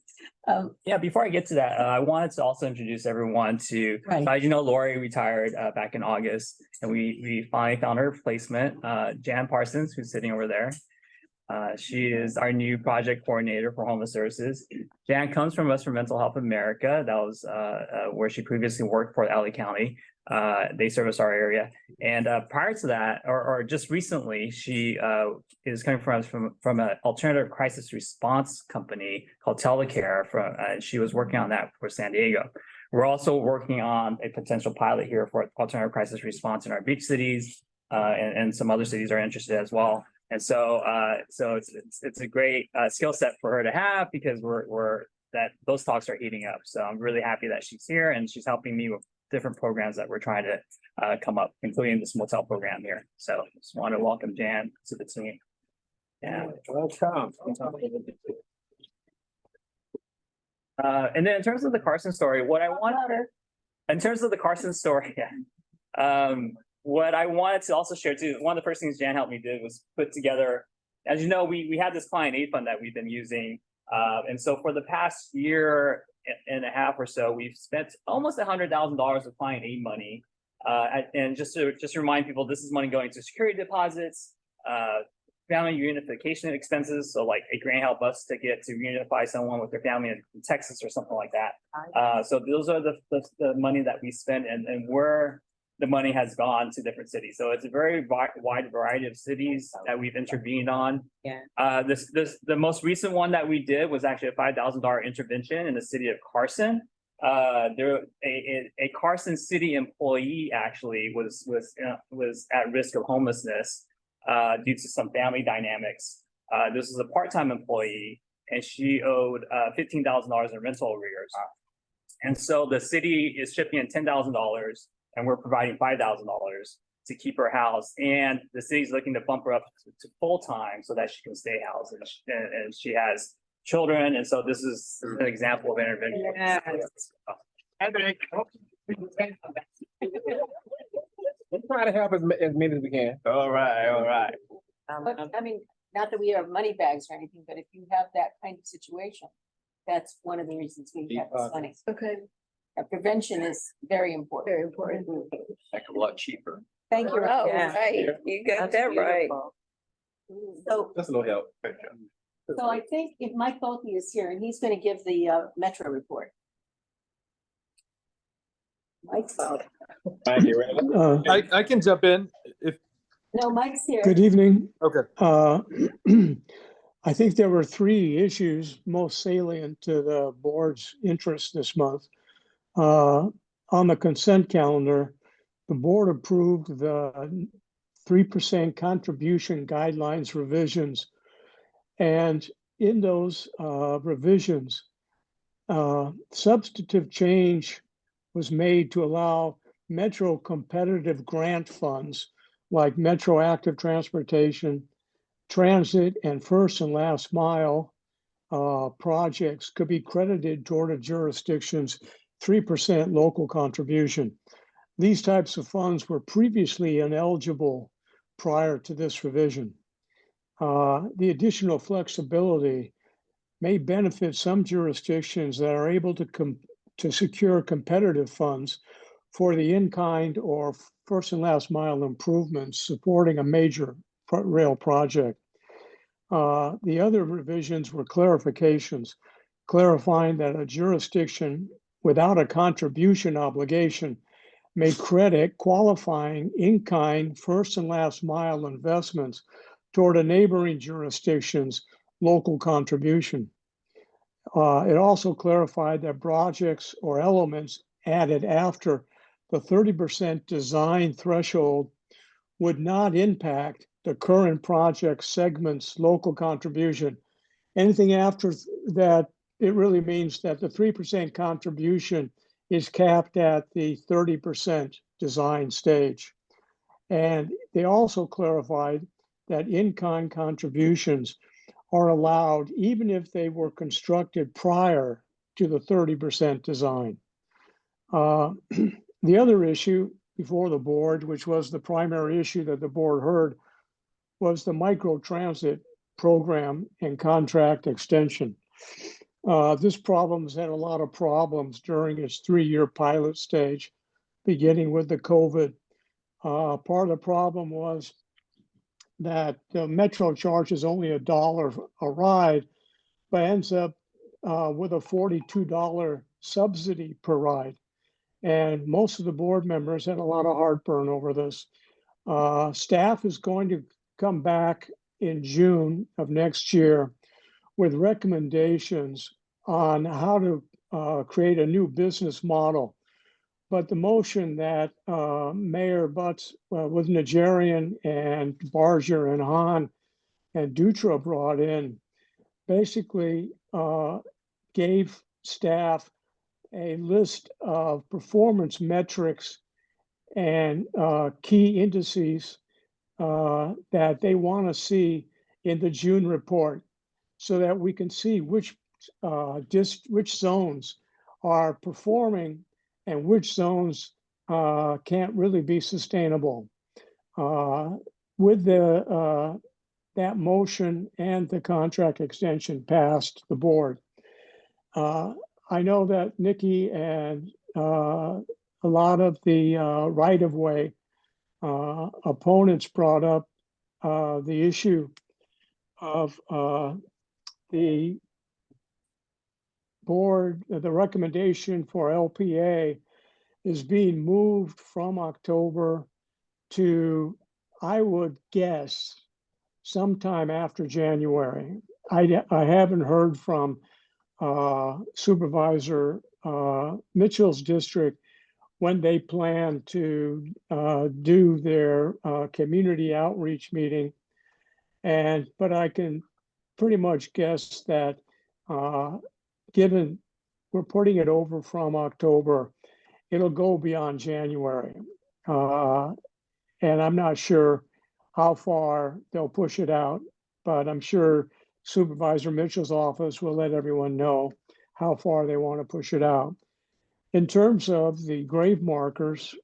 Yeah, before I get to that, I wanted to also introduce everyone to, Right. as you know, Lori retired back in August, and we finally found her replacement, Jan Parsons, who's sitting over there. She is our new project coordinator for homeless services. Jan comes from us from Mental Health America. That was where she previously worked for LA County. They service our area. And prior to that, or just recently, she is coming from us from an alternative crisis response company called Telecare. She was working on that for San Diego. We're also working on a potential pilot here for alternative crisis response in our beach cities, and some other cities are interested as well. And so it's a great skill set for her to have, because those talks are heating up. So I'm really happy that she's here, and she's helping me with different programs that we're trying to come up, including this motel program here. So just want to welcome Jan to the team. Yeah. Welcome. And then in terms of the Carson story, what I wanted to also share too, one of the first things Jan helped me do was put together, as you know, we had this client aid fund that we've been using. And so for the past year and a half or so, we've spent almost $100,000 of client aid money. And just to remind people, this is money going to security deposits, family reunification expenses. So like a grant help us to get to reunify someone with their family in Texas or something like that. So those are the money that we spend, and where the money has gone to different cities. So it's a very wide variety of cities that we've intervened on. Yeah. The most recent one that we did was actually a $5,000 intervention in the city of Carson. A Carson city employee actually was at risk of homelessness due to some family dynamics. This is a part-time employee, and she owed $15,000 in rental arrears. And so the city is chipping in $10,000, and we're providing $5,000 to keep her housed. And the city's looking to bump her up to full-time so that she can stay housed. And she has children, and so this is an example of intervention. We're trying to help as many as we can. All right. But I mean, not that we have money bags or anything, but if you have that kind of situation, that's one of the reasons we have this money. Okay. Prevention is very important. Very important. Heck of a lot cheaper. Thank you. Oh, Yeah. right. You got That's that right. beautiful. So, That's a little help. so I think if Mike Bolte is here, and he's gonna give the Metro report. Mike's out. Thank you. I can jump in if. No, Mike's here. Good evening. Okay. I think there were 3 issues most salient to the board's interest this month. On the consent calendar, the board approved the 3% contribution guidelines revisions. And in those revisions, substantive change was made to allow Metro competitive grant funds like Metro Active Transportation, transit, and first and last mile projects could be credited toward a jurisdiction's 3% local contribution. These types of funds were previously ineligible prior to this revision. The additional flexibility may benefit some jurisdictions that are able to secure competitive funds for the in-kind or first and last mile improvements supporting a major rail project. The other revisions were clarifications, clarifying that a jurisdiction without a contribution obligation may credit qualifying in-kind first and last mile investments toward a neighboring jurisdiction's local contribution. It also clarified that projects or elements added after the 30% design threshold would not impact the current project segment's local contribution. Anything after that, it really means that the 3% contribution is capped at the 30% design stage. And they also clarified that in-kind contributions are allowed even if they were constructed prior to the 30% design. The other issue before the board, which was the primary issue that the board heard, was the micro transit program and contract extension. This problem's had a lot of problems during its 3-year pilot stage, beginning with the COVID. Part of the problem was that the Metro charges only $1 a ride, but ends up with a $42 subsidy per ride. And most of the board members had a lot of heartburn over this. Staff is going to come back in June of next year with recommendations on how to create a new business model. But the motion that Mayor Butts with Najarian and Barger and Hahn and Dutra brought in basically gave staff a list of performance metrics and key indices that they want to see in the June report so that we can see which zones are performing and which zones can't really be sustainable. With that motion and the contract extension passed the board. I know that Nikki and a lot of the right-of-way opponents brought up the issue of the board, the recommendation for LPA is being moved from October to, I would guess, sometime after January. I haven't heard from Supervisor Mitchell's district when they plan to do their community outreach meeting. But I can pretty much guess that given we're putting it over from October, it'll go beyond January. And I'm not sure how far they'll push it out, but I'm sure Supervisor Mitchell's office will let everyone know how far they want to push it out. In terms of the grave markers,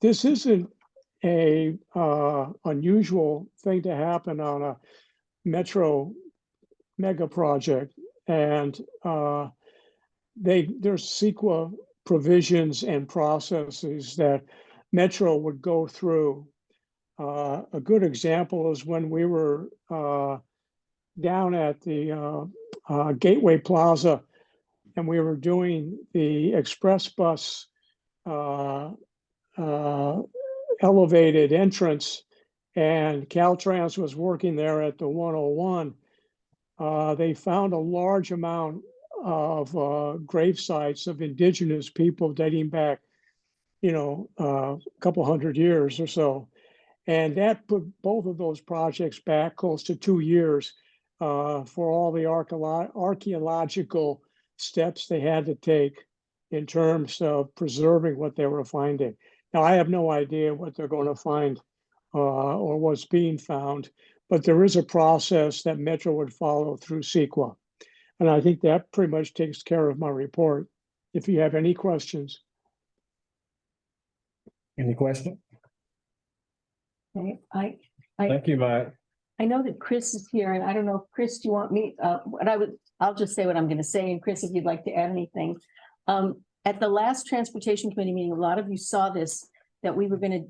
this isn't a unusual thing to happen on a Metro mega project. And there's CEQA provisions and processes that Metro would go through. A good example is when we were down at the Gateway Plaza and we were doing the express bus elevated entrance, and Caltrans was working there at the 101. They found a large amount of grave sites of indigenous people dating back, a couple hundred years or so. And that put both of those projects back close to 2 years for all the archaeological steps they had to take in terms of preserving what they were finding. Now, I have no idea what they're going to find or what's being found, but there is a process that Metro would follow through CEQA. And I think that pretty much takes care of my report. If you have any questions. Any question? I Thank you, Mike. I know that Chris is here, and I don't know, Chris, do you want me, I'll just say what I'm gonna say, and Chris, if you'd like to add anything. At the last Transportation Committee meeting, a lot of you saw this, that we were gonna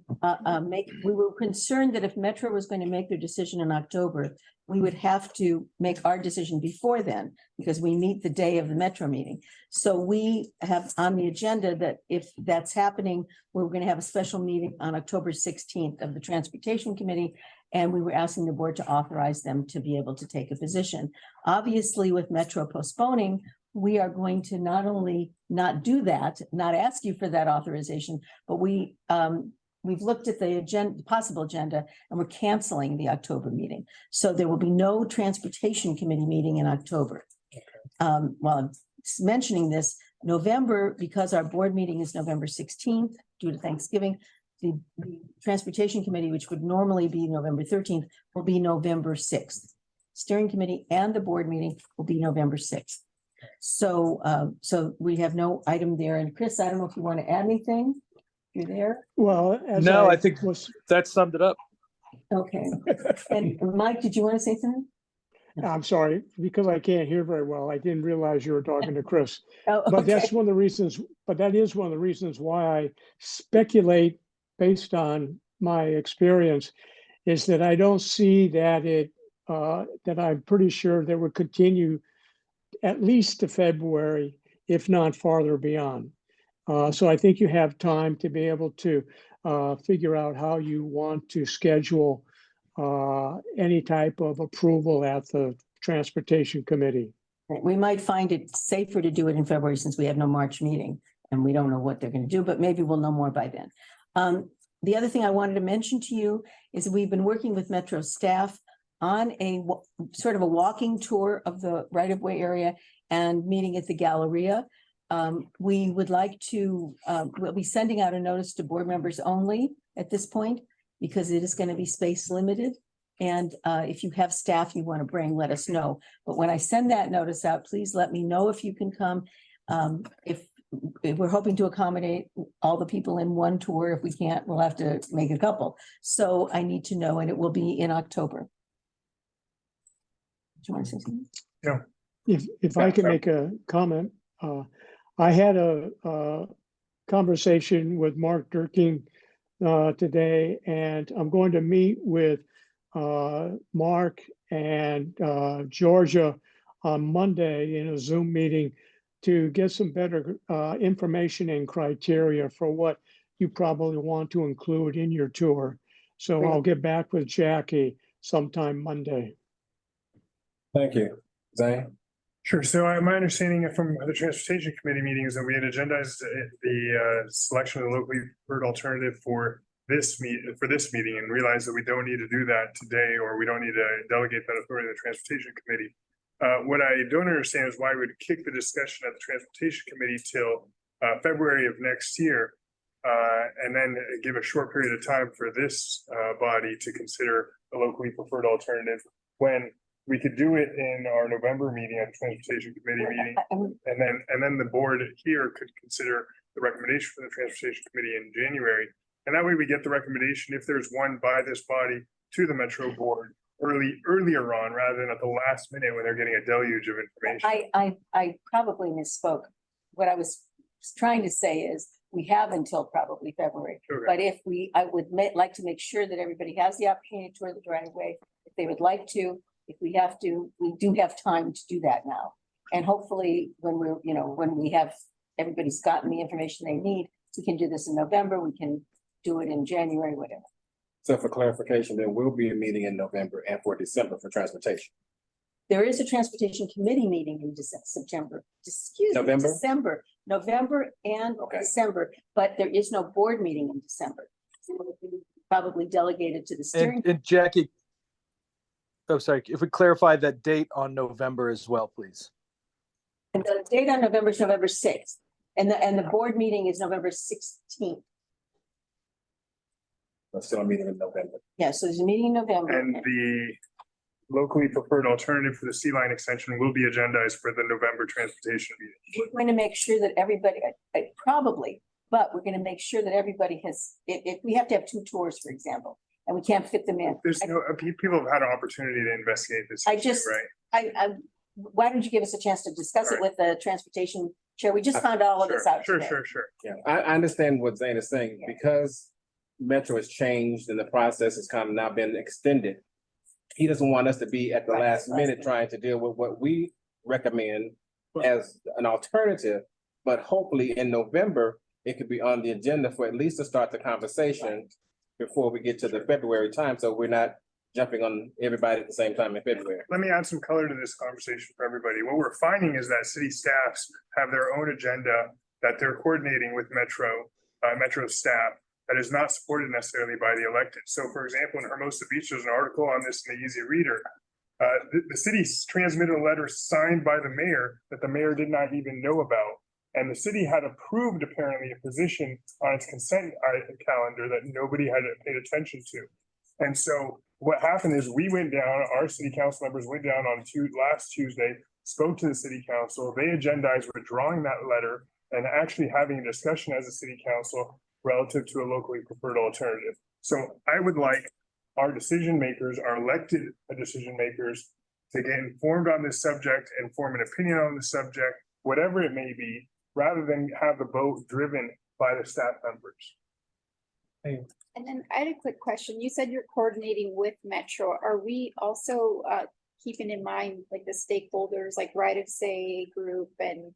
we were concerned that if Metro was going to make their decision in October, we would have to make our decision before then, because we meet the day of the Metro meeting. So we have on the agenda that if that's happening, we're going to have a special meeting on October 16th of the Transportation Committee. And we were asking the board to authorize them to be able to take a position. Obviously, with Metro postponing, we are going to not only not do that, not ask you for that authorization, but we've looked at the agenda, possible agenda, and we're canceling the October meeting. So there will be no Transportation Committee meeting in October. While I'm mentioning this, November, because our board meeting is November 16th due to Thanksgiving, the Transportation Committee, which would normally be November 13th, will be November 6th. Steering Committee and the board meeting will be November 6th. So, so we have no item there. And Chris, I don't know if you want to add anything. You're there? Well, No, I think that summed it up. Okay. And Mike, did you want to say something? I'm sorry, because I can't hear very well. I didn't realize you were talking to Chris. Oh, But that's okay. one of the reasons, but that is one of the reasons why I speculate based on my experience is that I don't see that that I'm pretty sure that would continue at least to February, if not farther beyond. So I think you have time to be able to figure out how you want to schedule any type of approval at the Transportation Committee. We might find it safer to do it in February since we have no March meeting and we don't know what they're going to do, but maybe we'll know more by then. The other thing I wanted to mention to you is we've been working with Metro staff on a sort of a walking tour of the right-of-way area and meeting at the Galleria. We would like to, we'll be sending out a notice to board members only at this point because it is going to be space limited. And if you have staff you want to bring, let us know. But when I send that notice out, please let me know if you can come. If we're hoping to accommodate all the people in one tour, if we can't, we'll have to make a couple. So I need to know, and it will be in October. Do you want to say something? Yeah. If I can make a comment, I had a conversation with Mark Durkin today, and I'm going to meet with Mark and Georgia on Monday in a Zoom meeting to get some better information and criteria for what you probably want to include in your tour. So I'll get back with Jackie sometime Monday. Thank you. Zane? Sure. So my understanding from the Transportation Committee meeting is that we had agendized the selection of the locally preferred alternative for this meeting and realized that we don't need to do that today, or we don't need to delegate that authority to the Transportation Committee. What I don't understand is why we would kick the discussion at the Transportation Committee till February of next year, and then give a short period of time for this body to consider a locally preferred alternative when we could do it in our November meeting at the Transportation Committee meeting, and then the board here could consider the recommendation from the Transportation Committee in January. And that way we get the recommendation, if there's one by this body, to the Metro board earlier on, rather than at the last minute when they're getting a deluge of information. I probably misspoke. What I was trying to say is we have until probably February. Okay. But if I would like to make sure that everybody has the opportunity to tour the driveway, if they would like to. If we have to, we do have time to do that now. And hopefully when we're, when we have, everybody's gotten the information they need, we can do this in November, we can do it in January, whatever. So for clarification, there will be a meeting in November and for December for transportation. There is a Transportation Committee meeting in September, November and December, but there is no board meeting in December. probably delegated to the steering. And Jackie, oh, sorry, if we clarify that date on November as well, please. And the date on November is November 6th, and the board meeting is November 16th. Let's still meeting in November. Yeah, so there's a meeting in November. And the locally preferred alternative for the sea line extension will be agendized for the November transportation meeting. We're going to make sure that everybody, probably, but we're going to make sure that everybody has, if we have to have 2 tours, for example, and we can't fit them in. There's no, people have had an opportunity to investigate this. I issue, just, right? why don't you give us a chance to discuss it with the transportation chair? We just found all of this out today. Sure. Yeah, I understand what Zane is saying, because Metro has changed and the process has kind of now been extended. He doesn't want us to be at the last minute trying to deal with what we recommend as an alternative. But hopefully in November, it could be on the agenda for at least to start the conversation before we get to the February time, so we're not jumping on everybody at the same time in February. Let me add some color to this conversation for everybody. What we're finding is that city staffs have their own agenda that they're coordinating with Metro staff that is not supported necessarily by the elected. So for example, in Hermosa Beach, there's an article on this in the Easy Reader. The city transmitted a letter signed by the mayor that the mayor did not even know about. And the city had approved apparently a position on its consent calendar that nobody had paid attention to. And so what happened is we went down, our city council members went down on last Tuesday, spoke to the city council, they agendized withdrawing that letter and actually having a discussion as a city council relative to a locally preferred alternative. So I would like our decision makers, our elected decision makers, to get informed on this subject and form an opinion on the subject, whatever it may be, rather than have the vote driven by the staff members. And then I had a quick question. You said you're coordinating with Metro. Are we also keeping in mind like the stakeholders like Right of Say group and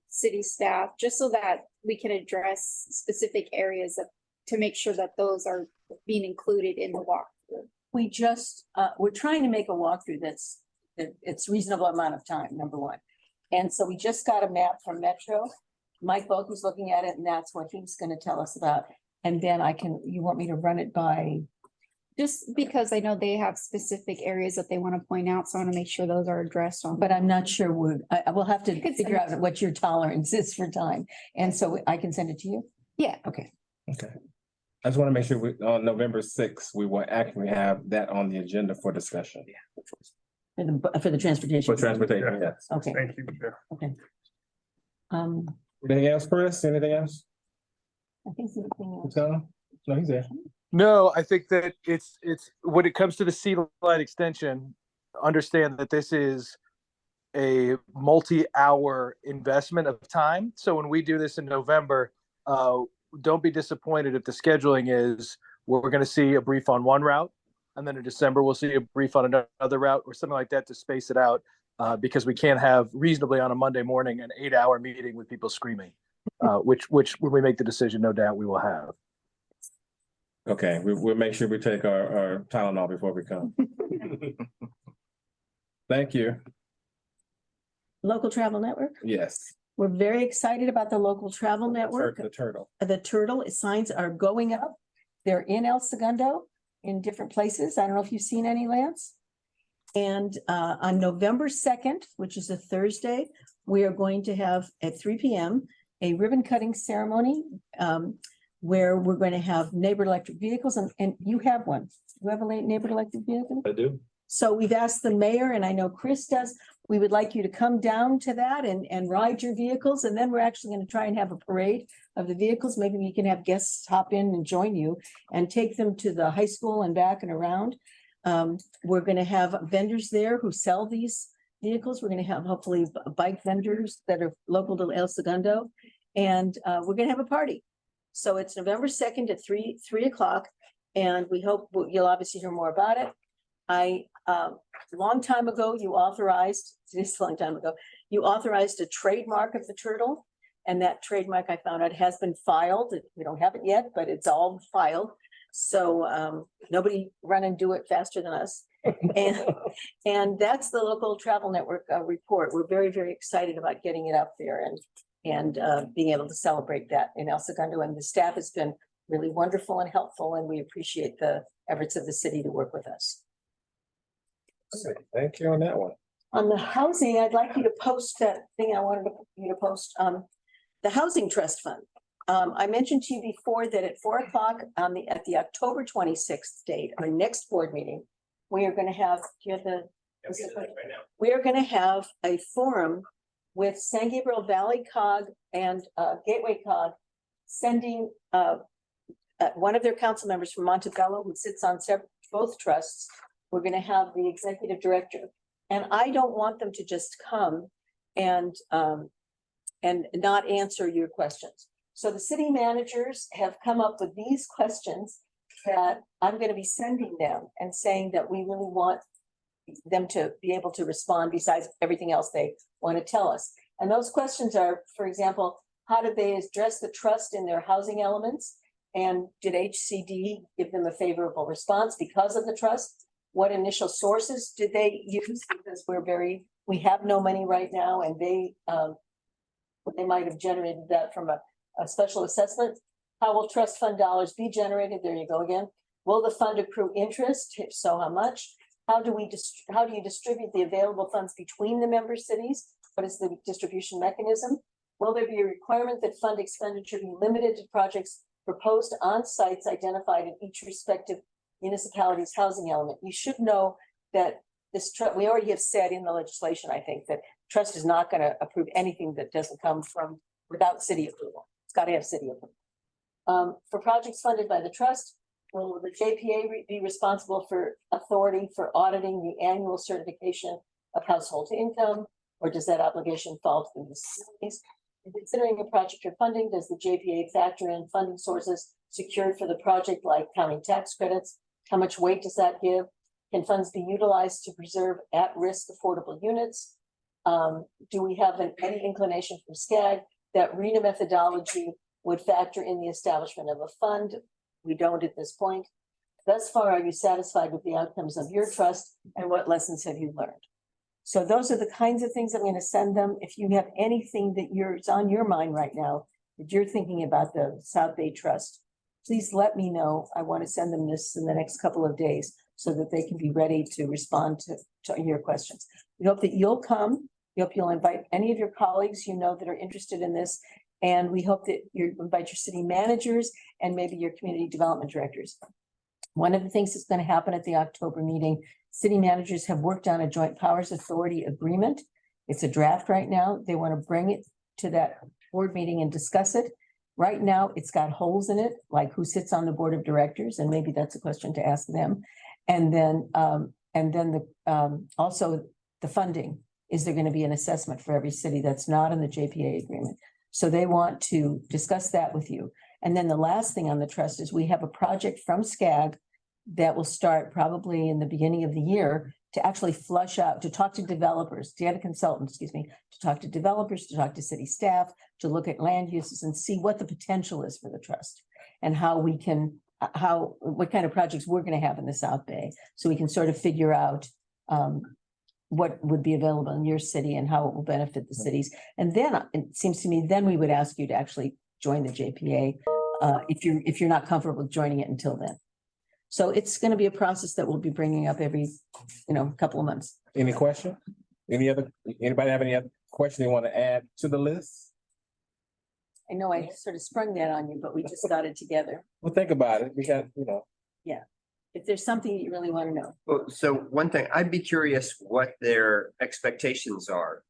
city staff, just so that we can address specific areas to make sure that those are being included in the walkthrough? We just, we're trying to make a walkthrough it's reasonable amount of time, number one. And so we just got a map from Metro. Mike Volk is looking at it, and that's what he's going to tell us about. And then you want me to run it by? Just because I know they have specific areas that they want to point out, so I want to make sure those are addressed on. But I'm not sure I will have to figure out what your tolerance is for time. And so I can send it to you? Yeah. Okay. Okay. I just want to make sure on November 6th, we will actually have that on the agenda for discussion. For the transportation. For transportation, yes. Okay. Thank you, Chair. Okay. Anything else, Chris? Anything else? I think something else. No, he's there. No, I think that it's when it comes to the sea line extension, understand that this is a multi-hour investment of time. So when we do this in November, don't be disappointed if the scheduling is we're going to see a brief on one route, and then in December we'll see a brief on another route or something like that to space it out, because we can't have reasonably on a Monday morning an 8-hour meeting with people screaming, which when we make the decision, no doubt we will have. Okay, we'll make sure we take our Tylenol before we come. Thank you. Local Travel Network? Yes. We're very excited about the Local Travel Network. The turtle. The turtle signs are going up. They're in El Segundo in different places. I don't know if you've seen any, Lance. And on November 2nd, which is a Thursday, we are going to have at 3 p.m. a ribbon cutting ceremony where we're going to have neighbor electric vehicles, and you have one. You have a neighbor electric vehicle? I do. So we've asked the mayor, and I know Chris does, we would like you to come down to that and ride your vehicles. And then we're actually going to try and have a parade of the vehicles. Maybe we can have guests hop in and join you and take them to the high school and back and around. We're going to have vendors there who sell these vehicles. We're going to have hopefully bike vendors that are local to El Segundo. And we're going to have a party. So it's November 2nd at 3 o'clock. And we hope you'll obviously hear more about it. Long time ago, you authorized a trademark of the turtle. And that trademark, I found out, has been filed. We don't have it yet, but it's all filed. So nobody run and do it faster than us. And that's the Local Travel Network report. We're very, very excited about getting it up there and being able to celebrate that in El Segundo. And the staff has been really wonderful and helpful, and we appreciate the efforts of the city to work with us. Thank you on that one. On the housing, I'd like you to post that thing I wanted you to post, the Housing Trust Fund. I mentioned to you before that at 4 o'clock at the October 26th date, our next board meeting, we are gonna have, we are gonna have a forum with San Gabriel Valley COG and Gateway COG sending one of their council members from Montebello, who sits on both trusts. We're gonna have the executive director. And I don't want them to just come and not answer your questions. So the city managers have come up with these questions that I'm going to be sending them and saying that we really want them to be able to respond besides everything else they want to tell us. And those questions are, for example, how did they address the trust in their housing elements? And did HCD give them a favorable response because of the trust? What initial sources did they use? Because we have no money right now, and they might have generated that from a special assessment. How will trust fund dollars be generated? There you go again. Will the fund accrue interest? If so, how much? How do you distribute the available funds between the member cities? What is the distribution mechanism? Will there be a requirement that fund expenditure be limited to projects proposed on sites identified in each respective municipality's housing element? You should know that this trust, we already have said in the legislation, I think, that trust is not going to approve anything that doesn't come from without city approval. It's got to have city approval. For projects funded by the trust, will the JPA be responsible for authority for auditing the annual certification of household income, or does that obligation fall to the cities? In considering a project or funding, does the JPA factor in funding sources secured for the project, like county tax credits? How much weight does that give? Can funds be utilized to preserve at-risk affordable units? Do we have any inclination from SCAG that RENA methodology would factor in the establishment of a fund? We don't at this point. Thus far, are you satisfied with the outcomes of your trust, and what lessons have you learned? So those are the kinds of things I'm going to send them. If you have anything that's on your mind right now, that you're thinking about the South Bay Trust, please let me know. I want to send them this in the next couple of days so that they can be ready to respond to your questions. We hope that you'll come. We hope you'll invite any of your colleagues you know that are interested in this. And we hope that you invite your city managers and maybe your community development directors. One of the things that's going to happen at the October meeting, city managers have worked on a joint powers authority agreement. It's a draft right now. They want to bring it to that board meeting and discuss it. Right now, it's got holes in it, like who sits on the board of directors, and maybe that's a question to ask them. And then also the funding. Is there going to be an assessment for every city that's not in the JPA agreement? So they want to discuss that with you. And then the last thing on the trust is we have a project from SCAG that will start probably in the beginning of the year to actually flush out, to talk to developers, to get a consultant, excuse me, to talk to developers, to talk to city staff, to look at land uses and see what the potential is for the trust and how we can, what kind of projects we're going to have in the South Bay. So we can sort of figure out what would be available in your city and how it will benefit the cities. And then it seems to me, then we would ask you to actually join the JPA if you're not comfortable with joining it until then. So it's going to be a process that we'll be bringing up every, couple of months. Any question? Anybody have any other question they want to add to the list? I know I sort of sprung that on you, but we just got it together. Well, think about it. We got, Yeah. If there's something you really want to know. Well, so one thing, I'd be curious what their expectations are.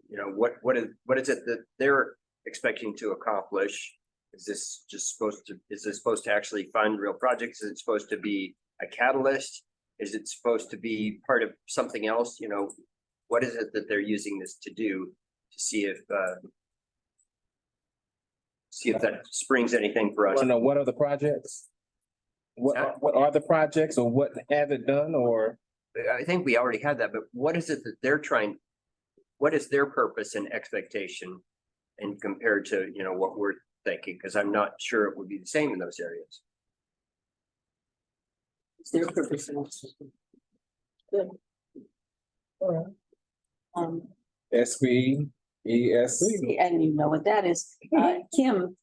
What is it that they're expecting to accomplish? Is this supposed to actually fund real projects? Is it supposed to be a catalyst? Is it supposed to be part of something else? What is it that they're using this to do to see if that springs anything for us? I don't know, what are the projects? What are the projects, or what have it done, or? I think we already had that, but what is it that they're trying? What is their purpose and expectation, and compared to what we're thinking? Because I'm not sure it would be the same in those areas. It's their purpose. Good. All right. SBCCOG. And you know what that is. Kim.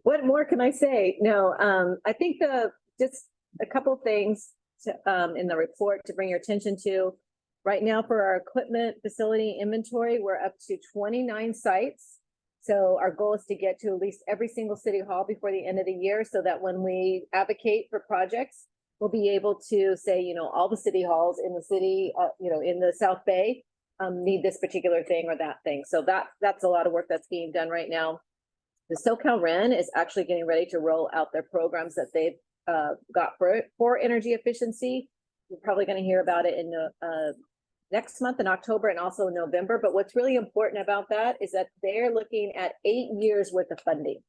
What more can I say? No, I think just a couple of things to, in the report to bring your attention to. Right now for our equipment facility inventory, we're up to 29 sites. So our goal is to get to at least every single city hall before the end of the year, so that when we advocate for projects, we'll be able to say, you know, all the city halls in the city, you know, in the South Bay, need this particular thing or that thing. So that's a lot of work that's being done right now. The SoCal Ren is actually getting ready to roll out their programs that they've got for energy efficiency. You're probably going to hear about it in next month in October and also in November. But what's really important about that is that they're looking at 8 years worth of funding.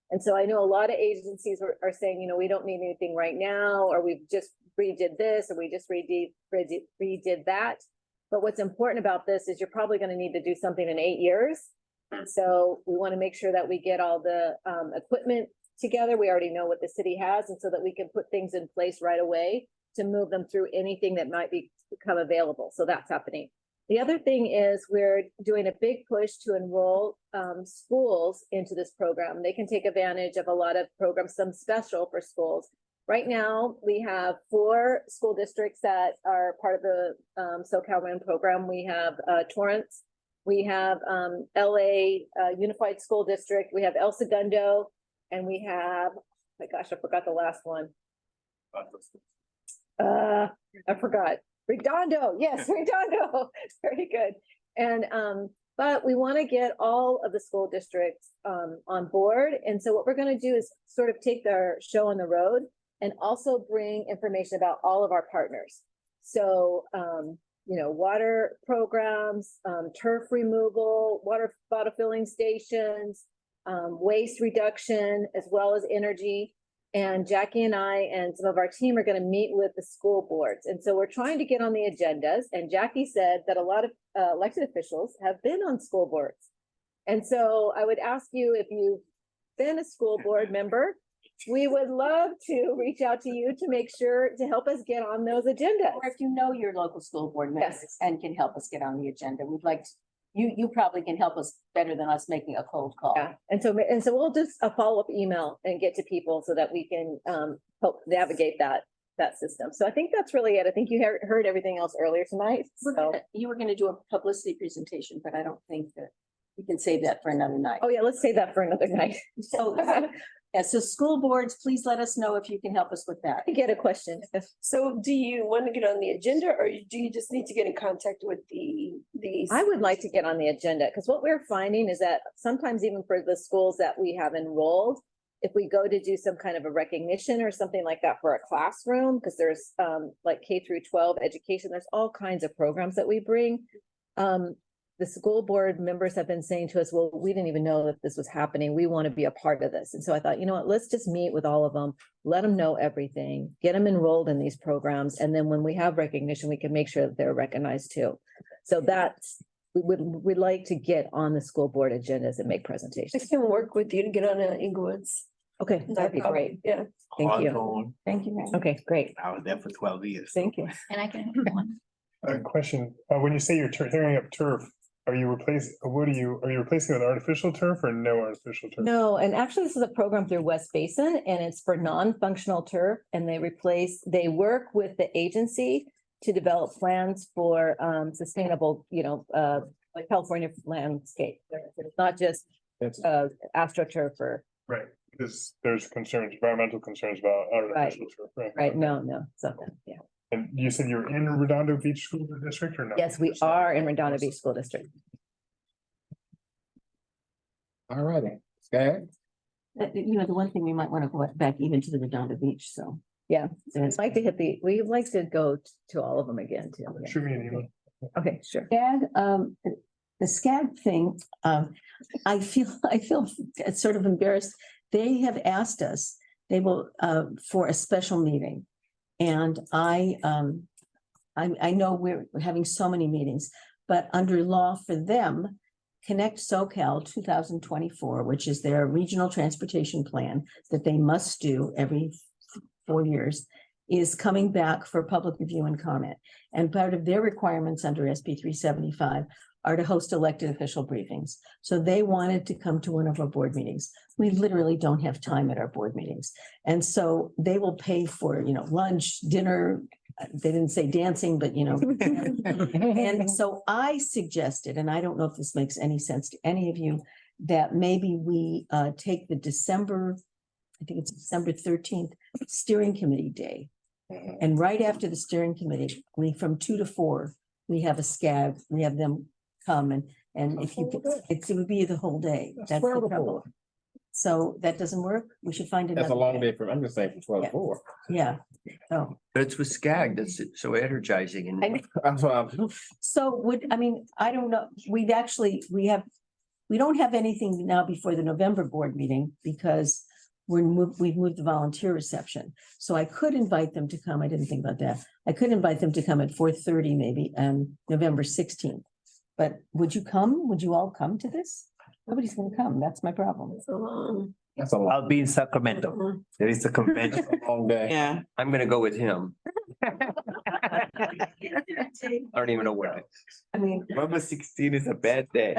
And so I know a lot of agencies are saying, you know, we don't need anything right now, or we've just redid this, or we just redid that. But what's important about this is you're probably going to need to do something in 8 years. And so we want to make sure that we get all the equipment together. We already know what the city has, and so that we can put things in place right away to move them through anything that might become available. So that's happening. The other thing is we're doing a big push to enroll schools into this program. They can take advantage of a lot of programs, some special for schools. Right now, we have 4 school districts that are part of the SoCal Ren program. We have Torrance, we have LA Unified School District, we have El Segundo, and we have, oh my gosh, I forgot the last one. I forgot. Redondo, yes, Redondo. Very good. And but we want to get all of the school districts on board. And so what we're going to do is sort of take their show on the road and also bring information about all of our partners. So you know, water programs, turf removal, water bottle filling stations, waste reduction, as well as energy. And Jackie and I and some of our team are going to meet with the school boards. And so we're trying to get on the agendas. And Jackie said that a lot of elected officials have been on school boards. And so I would ask you, if you've been a school board member, we would love to reach out to you to make sure to help us get on those agendas. Or if you know your local school board members and can help us get on the agenda, we'd like to. You probably can help us better than us making a cold call. Yeah, and so we'll just a follow-up email and get to people so that we can help navigate that system. So I think that's really it. I think you heard everything else earlier tonight. So you were going to do a publicity presentation, but I don't think that we can save that for another night. Oh yeah, let's save that for another night. So yeah, so school boards, please let us know if you can help us with that. I get a question. So do you want to get on the agenda, or do you just need to get in contact with the? I would like to get on the agenda, because what we're finding is that sometimes even for the schools that we have enrolled, if we go to do some kind of a recognition or something like that for a classroom, because there's like K through 12 education, there's all kinds of programs that we bring. The school board members have been saying to us, well, we didn't even know that this was happening. We want to be a part of this. And so I thought, you know what, let's just meet with all of them, let them know everything, get them enrolled in these programs. And then when we have recognition, we can make sure that they're recognized too. So we'd like to get on the school board agendas and make presentations. I can work with you to get on Inglewood's. Okay, that'd be great. Yeah. Thank you. Thank you. Okay, great. I was there for 12 years. Thank you. And I can. A question, when you say you're tearing up turf, are you replacing with artificial turf or no artificial turf? No, and actually this is a program through West Basin, and it's for non-functional turf, and they work with the agency to develop plans for sustainable, like California landscape. It's not just astroturf or. Right, because there's environmental concerns about artificial turf. Right, no, so, yeah. And you said you're in Redondo Beach School District or no? Yes, we are in Redondo Beach School District. All righty. Okay. The one thing we might want to go back even to the Redondo Beach, so. Yeah, and it's like we'd like to go to all of them again too. Yeah. Shoot me an email. Okay, sure. SCAG, the SCAG thing, I feel sort of embarrassed. They have asked us, they will, for a special meeting. And I know we're having so many meetings, but under law for them, Connect SoCal 2024, which is their regional transportation plan that they must do every 4 years, is coming back for public review and comment. And part of their requirements under SB 375 are to host elected official briefings. So they wanted to come to one of our board meetings. We literally don't have time at our board meetings. And so they will pay for, lunch, dinner. They didn't say dancing, but and so I suggested, and I don't know if this makes any sense to any of you, that maybe we take the December, I think it's December 13th, steering committee day. And right after the steering committee, from 2 to 4, we have a SCAG, we have them come and if you, it would be the whole day. That's the trouble. So that doesn't work. We should find another. That's a long day I'm just saying from 12 to 4. Yeah. Oh. But it's with SCAG, that's so energizing and. So I don't know, we don't have anything now before the November board meeting because we've moved the volunteer reception. So I could invite them to come. I didn't think about that. I could invite them to come at 4:30 maybe on November 16th. But would you come? Would you all come to this? Nobody's gonna come. That's my problem. That's a lot. I'll be in Sacramento. There is a convention. Long day. Yeah. I'm gonna go with him. I don't even know what it is. I mean. November 16 is a bad day.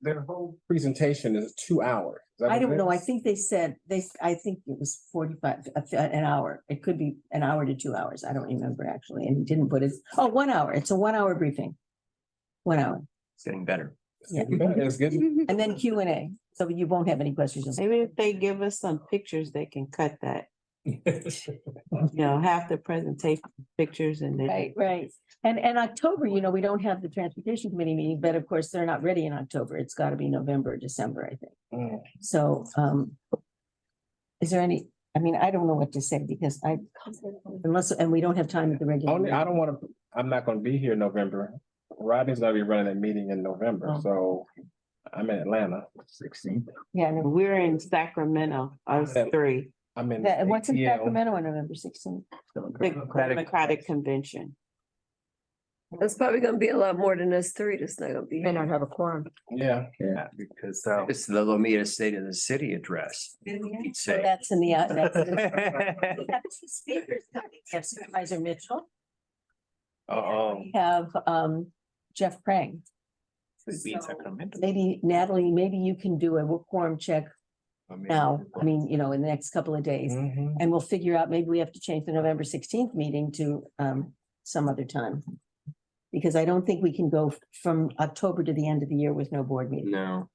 Their whole presentation is 2 hours. I don't know. I think they said, I think it was 45, an hour. It could be an hour to 2 hours. I don't remember actually. And he didn't put it, 1 hour. It's a 1 hour briefing. 1 hour. It's getting better. Yeah. It's good. And then Q&A. So you won't have any questions. Maybe if they give us some pictures, they can cut that. Half the presentation pictures and then. Right. And October, we don't have the transportation committee meeting, but of course, they're not ready in October. It's got to be November, December, I think. So, is there any, I don't know what to say because and we don't have time at the regular. I'm not gonna be here in November. Rodney's gonna be running a meeting in November, so I'm in Atlanta. 16th. Yeah, no. We're in Sacramento, us 3. I'm in. What's in ATL. Sacramento on November 16th? The Democratic Convention. It's probably gonna be a lot more than us 3 that's not gonna be. May not have a quorum. Yeah. Because It's the Lomita State of the City address. You'd So say. that's in the, that's the speakers. We have Supervisor Mitchell. We have Jeff Prang. Could be in Sacramento. Maybe Natalie, maybe you can do a quorum check now, in the next couple of days. And we'll figure out, maybe we have to change the November 16th meeting to some other time. Because I don't think we can go from October to the end of the year with no board meeting. No.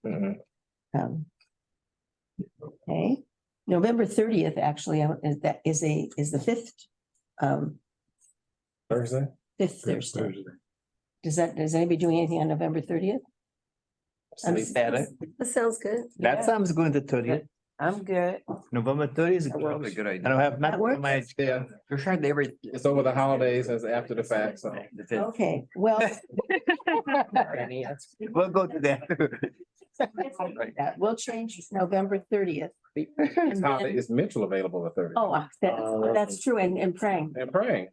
Okay, November 30th, actually, is the 5th. Thursday? 5th Thursday. Is anybody doing anything on November 30th? That sounds good. sounds good, the 30th. I'm good. November 30th is Probably a good idea. I don't have nothing on my. Yeah. We're trying to every. It's over the holidays as after the fact, so. Okay, well. We'll go to that. We'll change November 30th. Is Mitchell available the 30th? Oh, that's true, and Prang. And praying.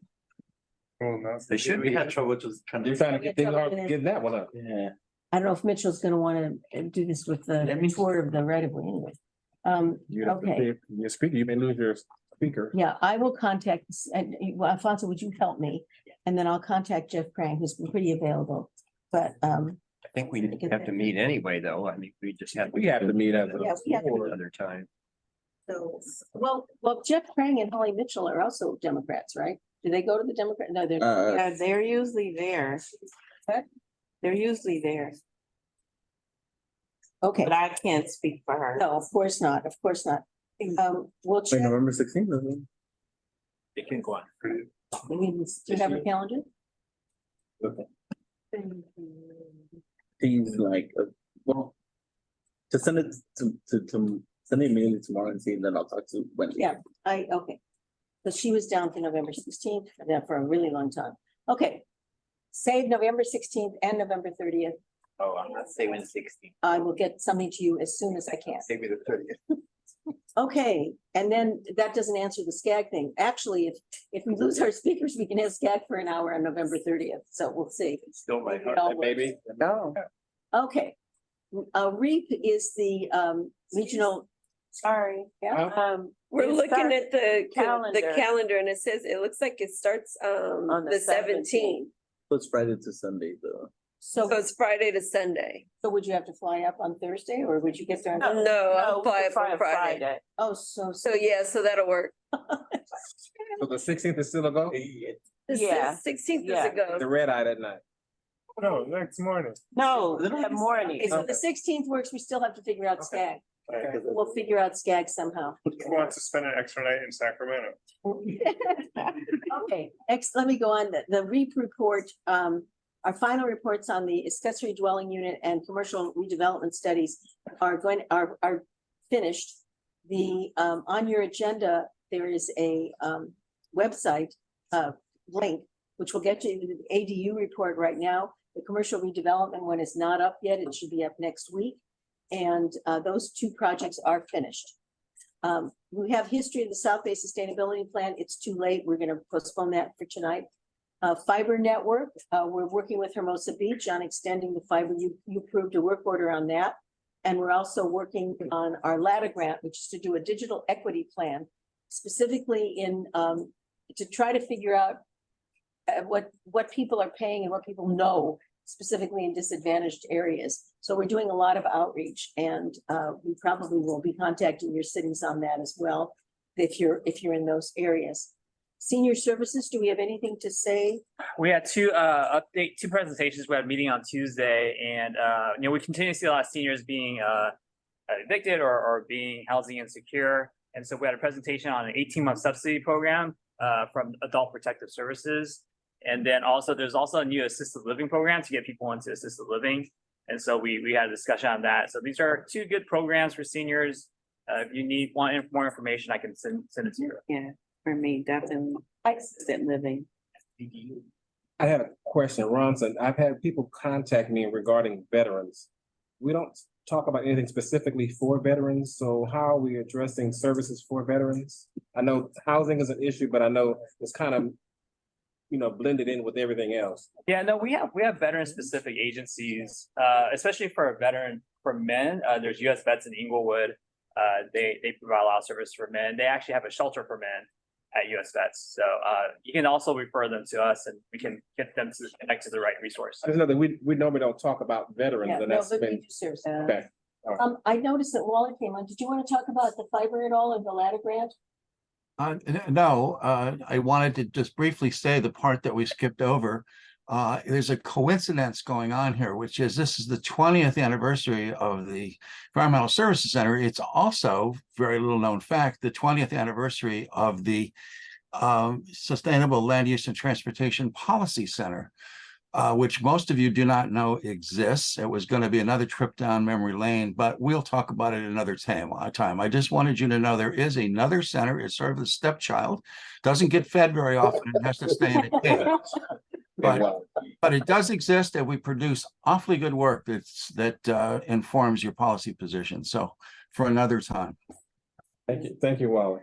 They should be. You're trying to get things out, getting that one up. Yeah. I don't know if Mitchell's gonna want to do this with the tour of the right of way anyway. Okay, Your speaker, you may lose your speaker. yeah, I will contact, Alfonso, would you help me? And then I'll contact Jeff Prang, who's been pretty available, but, I think we have to meet anyway, though. I mean, we just have. We have to meet as Yeah, we have to meet. Another time. so, well, Jeff Prang and Holly Mitchell are also Democrats, right? Do they go to the Democrat? No, they're. Yeah, they're usually there. What? They're usually there, Okay, but I can't speak for her. no, of course not, we'll check, November 16th. It can go on. do you have a calendar? Okay. Things like, well, to send it to send me immediately tomorrow and see, and then I'll talk to Wendy. Yeah, okay. So she was down for November 16th, for a really long time. Okay. Save November 16th and November 30th. Oh, I'm not saving 16th. I will get something to you as soon as I can. Save me the 30th. Okay, and then that doesn't answer the SCAG thing. Actually, if we lose our speakers, we can have SCAG for an hour on November 30th. So we'll see. Still my It all works. Maybe. No. Okay. REAP is the regional. Sorry. Yeah. We're It looking starts at the calendar. calendar and it looks like it starts On the 17th. So it's Friday to Sunday though. So So it's Friday to Sunday. So would you have to fly up on Thursday or would you get there? No, I'll fly up on Friday. Oh, so. So yeah, so that'll work. So the 16th is still a go? The 16th is a go. The red eye that night. No, next morning. No, that morning. Okay, so the 16th works, we still have to figure out SCAG. We'll figure out SCAG somehow. Who wants to spend an extra night in Sacramento? Okay, next, let me go on. The REAP report, our final reports on the accessory dwelling unit and commercial redevelopment studies are finished. The, on your agenda, there is a, website, link, which will get you to the ADU report right now. The commercial redevelopment one is not up yet. It should be up next week. And, those two projects are finished. We have history of the South Bay Sustainability Plan. It's too late. We're gonna postpone that for tonight. Fiber network, we're working with Hermosa Beach on extending the fiber. You approved a work order on that. And we're also working on our LATA grant, which is to do a digital equity plan, specifically in, to try to figure out what people are paying and what people know, specifically in disadvantaged areas. So we're doing a lot of outreach, and we probably will be contacting your cities on that as well, if you're in those areas. Senior services, do we have anything to say? We had two presentations. We had a meeting on Tuesday, and we continue to see a lot of seniors being evicted or being housing insecure. And so we had a presentation on an 18-month subsidy program from Adult Protective Services. And then also there's also a new assisted living program to get people into assisted living. And so we had a discussion on that. So these are two good programs for seniors. If you want more information, I can send it to you. Yeah, for me, definitely. Assisted living. I had a question, Ronson. I've had people contact me regarding veterans. We don't talk about anything specifically for veterans, so how are we addressing services for veterans? I know housing is an issue, but I know it's kind of, blended in with everything else. Yeah, no, we have veteran specific agencies, especially for men. There's US Vets in Inglewood. They provide a lot of service for men. They actually have a shelter for men at US Vets. So you can also refer them to us and we can get them to connect to the right resource. I just know that we normally don't talk about veterans, Yeah, and no, that's but we been do serve. okay. All right. I noticed that Wally came on. Did you want to talk about the fiber at all and the LATA grant? No, I wanted to just briefly say the part that we skipped over. There's a coincidence going on here, which is this is the 20th anniversary of the Environmental Services Center. It's also, very little known fact, the 20th anniversary of the Sustainable Land Use and Transportation Policy Center, which most of you do not know exists. It was going to be another trip down memory lane, but we'll talk about it another time. I just wanted you to know there is another center. It's sort of a stepchild. Doesn't get fed very often and has to stay in a cage. But it does exist, and we produce awfully good work that informs your policy position. So for another time. Thank you, Wally.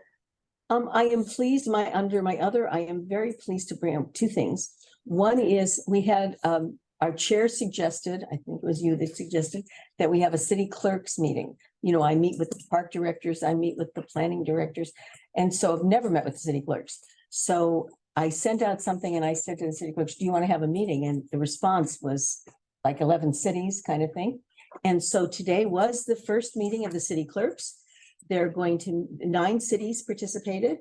I am pleased, I am very pleased to bring up two things. One is we had, our chair suggested, I think it was you that suggested, that we have a city clerks meeting. I meet with the park directors, I meet with the planning directors, and so I've never met with the city clerks. So I sent out something and I said to the city clerks, do you want to have a meeting? And the response was like 11 cities kind of thing. And so today was the first meeting of the city clerks. They're going to, 9 cities participated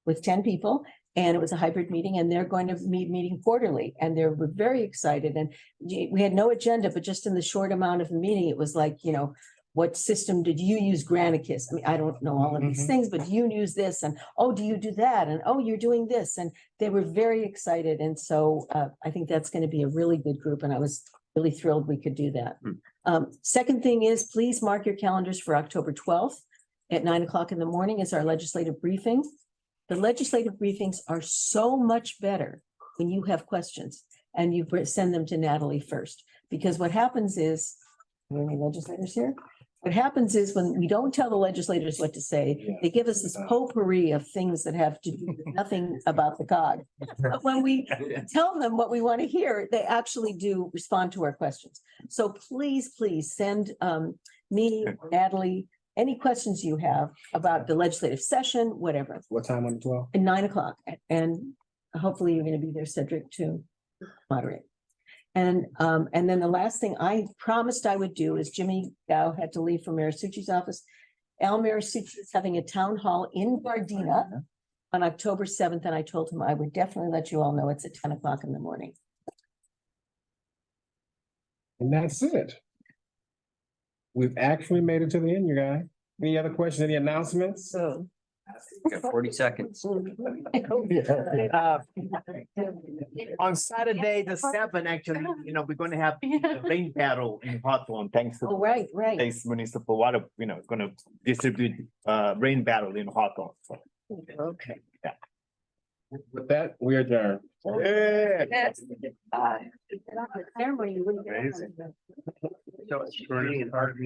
with 10 people, and it was a hybrid meeting, and they're going to be meeting quarterly, and they're very excited. And we had no agenda, but just in the short amount of the meeting, it was like, what system did you use? Granicus? I mean, I don't know all of these things, but do you use this? And, oh, do you do that? And, oh, you're doing this. And they were very excited. And so I think that's going to be a really good group. And I was really thrilled we could do that. Second thing is, please mark your calendars for October 12th at 9 o'clock in the morning is our legislative briefing. The legislative briefings are so much better when you have questions and you send them to Natalie first, because what happens is, are there any legislators here? What happens is when we don't tell the legislators what to say, they give us this potpourri of things that have to do with nothing about the COG. But when we tell them what we want to hear, they actually do respond to our questions. So please send me, Natalie, any questions you have about the legislative session, whatever. What time on the 12th? At 9 o'clock. And hopefully you're going to be there, Cedric, to moderate. And then the last thing I promised I would do is Jimmy Dow had to leave for Marisucci's office. Al Marisucci is having a town hall in Gardena on October 7th, and I told him I would definitely let you all know it's at 10 o'clock in the morning. And that's it. We've actually made it to the end, you guys. Any other questions, any announcements? Got 40 seconds. On Saturday, the 7th, actually, we're gonna have the rain battle in Hawthorne, thanks to Oh, right, right. thanks municipal water, gonna distribute rain battle in Hawthorne. So, Okay. With that, we adjourn. Ceremony. So it's pretty hard.